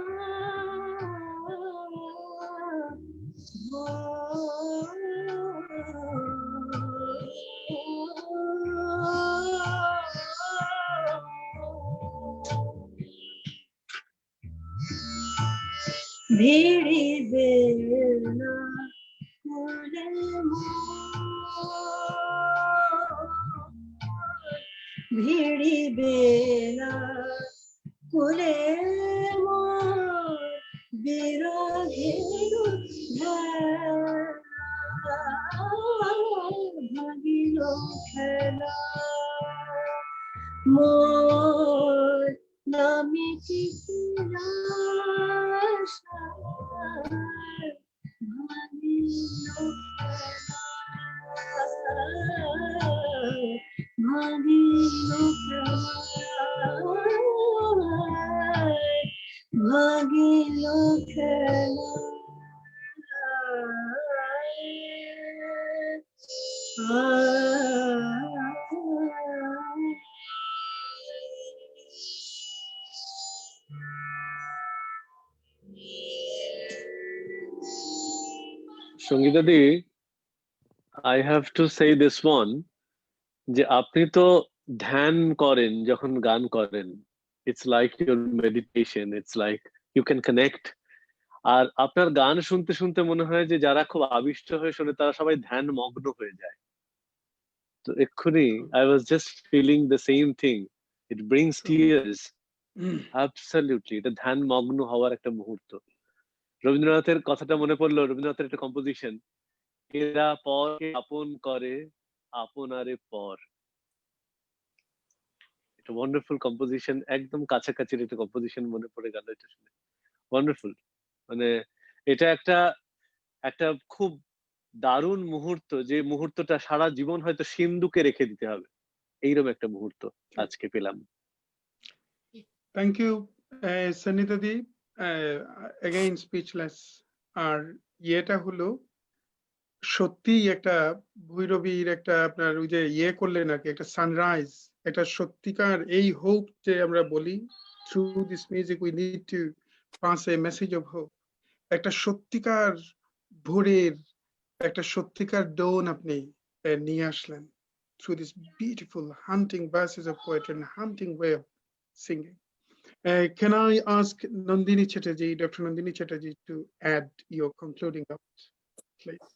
ভিড়িবে না কোলে ভিড়িবে না কোলে বিরহের ভাগিল খেলা মোর নামিটিতে আশা ভাগিল Sangeeta di, I have to say this one, যে আপনি তো ধ্যান করেন যখন গান করেন, it's like your meditation, it's like you can connect. আর আপনার গান শুনতে শুনতে মনে হয় যে যারা খুব আবিষ্ট হয়ে শোনে তারা সবাই ধ্যান মগ্ন হয়ে যায়। তো এক্ষুনি I was just feeling the same thing. It brings tears. Absolutely, এটা ধ্যান মগ্ন হওয়ার একটা মুহূর্ত। রবীন্দ্রনাথের কথাটা মনে পড়লো, রবীন্দ্রনাথের একটা কম্পোজিশন, এরা পরকে আপন করে আপনারে পর। একটা ওয়ান্ডারফুল কম্পোজিশন, একদম কাছাকাছির একটা কম্পোজিশন মনে পড়ে গেল এটা শুনে। ওয়ান্ডারফুল, মানে এটা একটা একটা খুব দারুণ মুহূর্ত, যে মুহূর্তটা সারা জীবন হয়তো সিন্ধুকে রেখে দিতে হবে, এইরকম একটা মুহূর্ত আজকে পেলাম। থ্যাংক ইউ সনিতা দি, এগেইন স্পিচলেস। আর ইয়েটা হলো সত্যি একটা ভৈরবীর একটা আপনার ওই যে ইয়ে করলেন আর কি, একটা সানরাইজ, একটা সত্যিকার এই হোপ যে আমরা বলি through this music we need to pass A message of hope. একটা সত্যিকার ভোরের একটা সত্যিকার ডোন আপনি নিয়ে আসলেন through this beautiful hunting verses of poetry and hunting way of singing. Can I ask Nandini Chatterjee, Dr. Nandini Chatterjee, to add your concluding thoughts, please?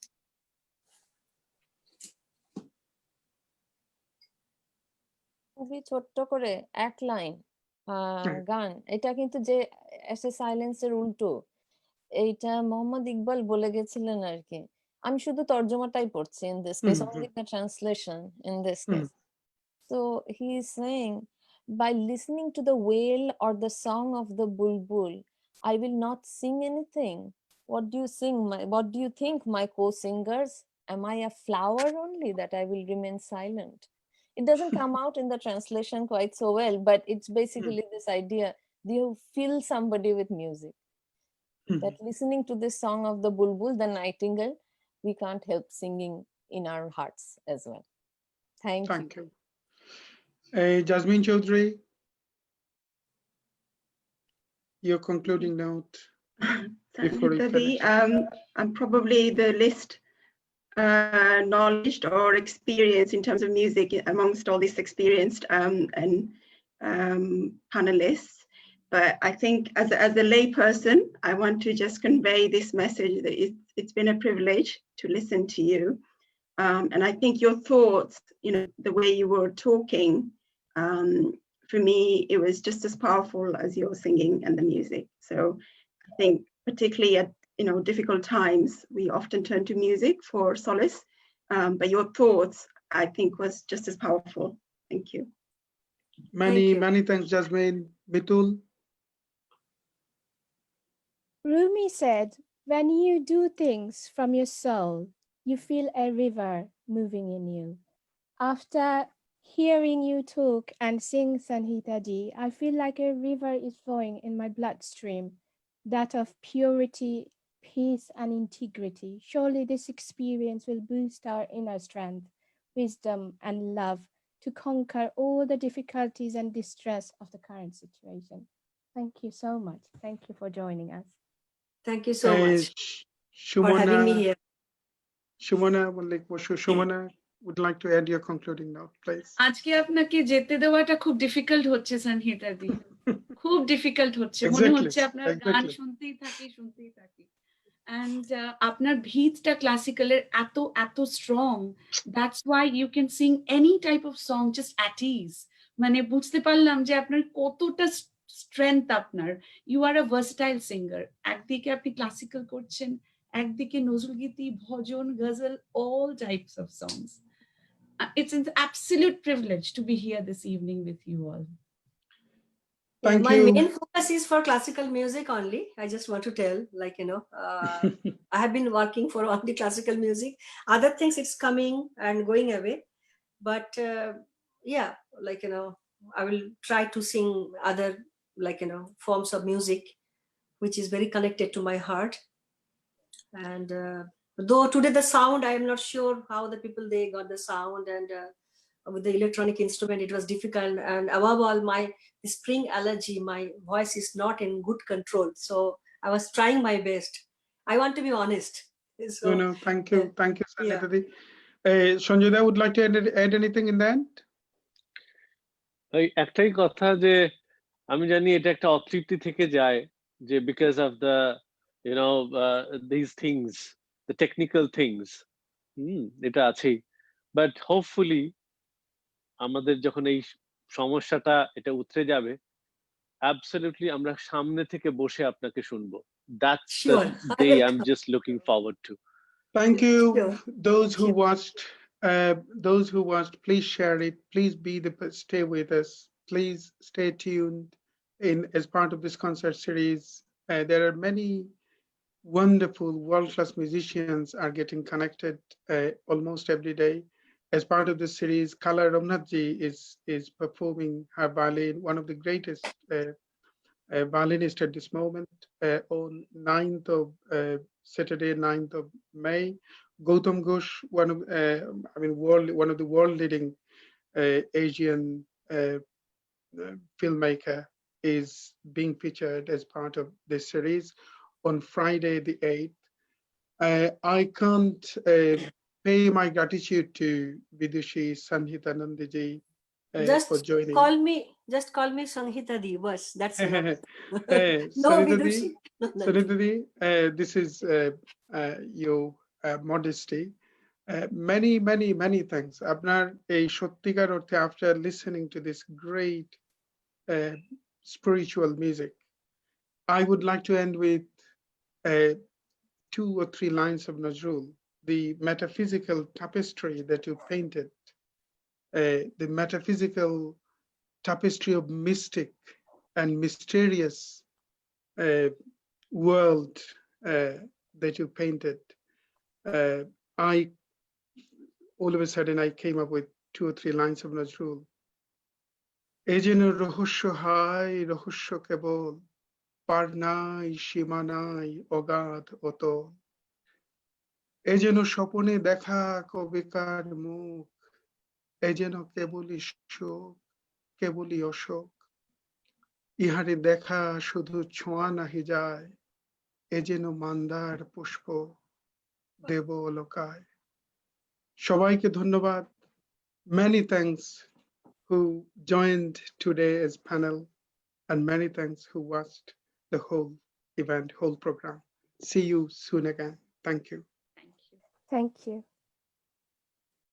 খুবই ছোট্ট করে এক লাইন গান, এটা কিন্তু যে এসে সাইলেন্সের উল্টো, এইটা মোহাম্মদ ইকবাল বলে গেছিলেন আর কি। আমি শুধু তর্জমাটাই পড়ছি in this case, only the translation in this case. So he is saying, by listening to the wail or the song of the bulbul, I will not sing anything. What do you sing? What do you think, my co-singers? Am I a flower only that I will remain silent? It doesn't come out in the translation quite so well, but it's basically this idea, you fill somebody with music. That listening to this song of the bulbul, the nightingale, we can't help singing in our hearts as well. Thank you. Jasmine Chaudhary, your concluding note before we finish. I'm probably the least knowledge or experience in terms of music amongst all these experienced and panelists. But I think as a lay person, I want to just convey this message that it's been a privilege to listen to you. And I think your thoughts, you know, the way you were talking, for me, it was just as powerful as your singing and the music. So I think particularly at, you know, difficult times, we often turn to music for solace. But your thoughts, I think, was just as powerful. Thank you. Many thanks, Jasmine. Bitul? Rumi said, when you do things from your soul, you feel a river moving in you. After hearing you talk and sing Sanhita Ji, I feel like a river is flowing in my bloodstream, that of purity, peace, and integrity. Surely this experience will boost our inner strength, wisdom, and love to conquer all the difficulties and distress of the current situation. Thank you so much. Thank you for joining us. Thank you so much for having me here. Shumana would like to add your concluding note, please. আজকে আপনাকে যেতে দেওয়াটা খুব difficult হচ্ছে সনহিতা দি, খুব difficult হচ্ছে। মনে হচ্ছে আপনার গান শুনতেই থাকি and আপনার ভিতটা ক্লাসিক্যালের এত এত strong, that's why you can sing any type of song just at ease. মানে বুঝতে পারলাম যে আপনার কতটা স্ট্রেংথ আপনার। You are a versatile singer. একদিকে আপনি ক্লাসিক্যাল করছেন, একদিকে নজরুলগীতি, ভজন, গজল, all types of songs. It's an absolute privilege to be here this evening with you all. Thank My you. main focus is for classical music only. I just want to tell, like, you know, I have been working for only classical music. Other things, it's coming and going away. But yeah, like, you know, I will try to sing other, like, you know, forms of music, which is very connected to my heart. And Though today the sound, I am not sure how the people they got the sound, and with the electronic instrument, it was difficult. And above all, my spring allergy, my voice is not in good control. So I was trying my best. I want to be honest. So No, thank you, yeah. Sanhita. Sanjay, would like to add anything in that? ওই একটাই কথা যে আমি জানি এটা একটা অতৃপ্তি থেকে যায় যে because of the these things, the technical things, এটা আছেই, বাট হোপফুলি আমাদের যখন এই সমস্যাটা এটা উতরে যাবে, অ্যাবসলিউটলি আমরা সামনে থেকে বসে আপনাকে শুনবো। That's the Sure. day I'm just looking forward to. Thank you. Sure. Those Thank who you. watched, please share it. Please stay with us. Please stay tuned as part of this concert series. There are many wonderful world-class musicians are getting connected almost every day. As part of this series, Kala Ramnathji is performing her violin, one of the greatest violinist at this moment, on 9th of Saturday, 9th of May. Gautam Ghosh, one of the world leading Asian filmmaker, is being featured as part of this series on Friday the 8th. I can't pay my gratitude to Vidushi, Sanhita Nandi ji for joining. Just call me Sanhita Di. Bas, that's enough. No, Sanhita Vidushi. Di, this is your modesty. Many thanks. আপনার এই সত্যিকার অর্থে, after listening to this great spiritual music, I would like to end with 2 or 3 lines of Nazrul, the metaphysical tapestry that you painted, the metaphysical tapestry of mystic and mysterious world that you painted. All of a sudden I came up with 2 or 3 lines of Nazrul. Ejeno rohosho hai rohosho kebol, পার নাই সীমা নাই অগাধ অতল, এ যেন স্বপনে দেখা কবিকার মুখ, এ যেন কেবলই শোক কেবলই অশোক, ইহারে দেখা শুধু ছোঁয়া নাহি যায়, এ যেন মান্দার পুষ্প দেব লোকায়। সবাইকে ধন্যবাদ। Many thanks who joined today as panel, and many thanks who watched the whole event, whole program. See you soon again. Thank you. Thank you. Thank you.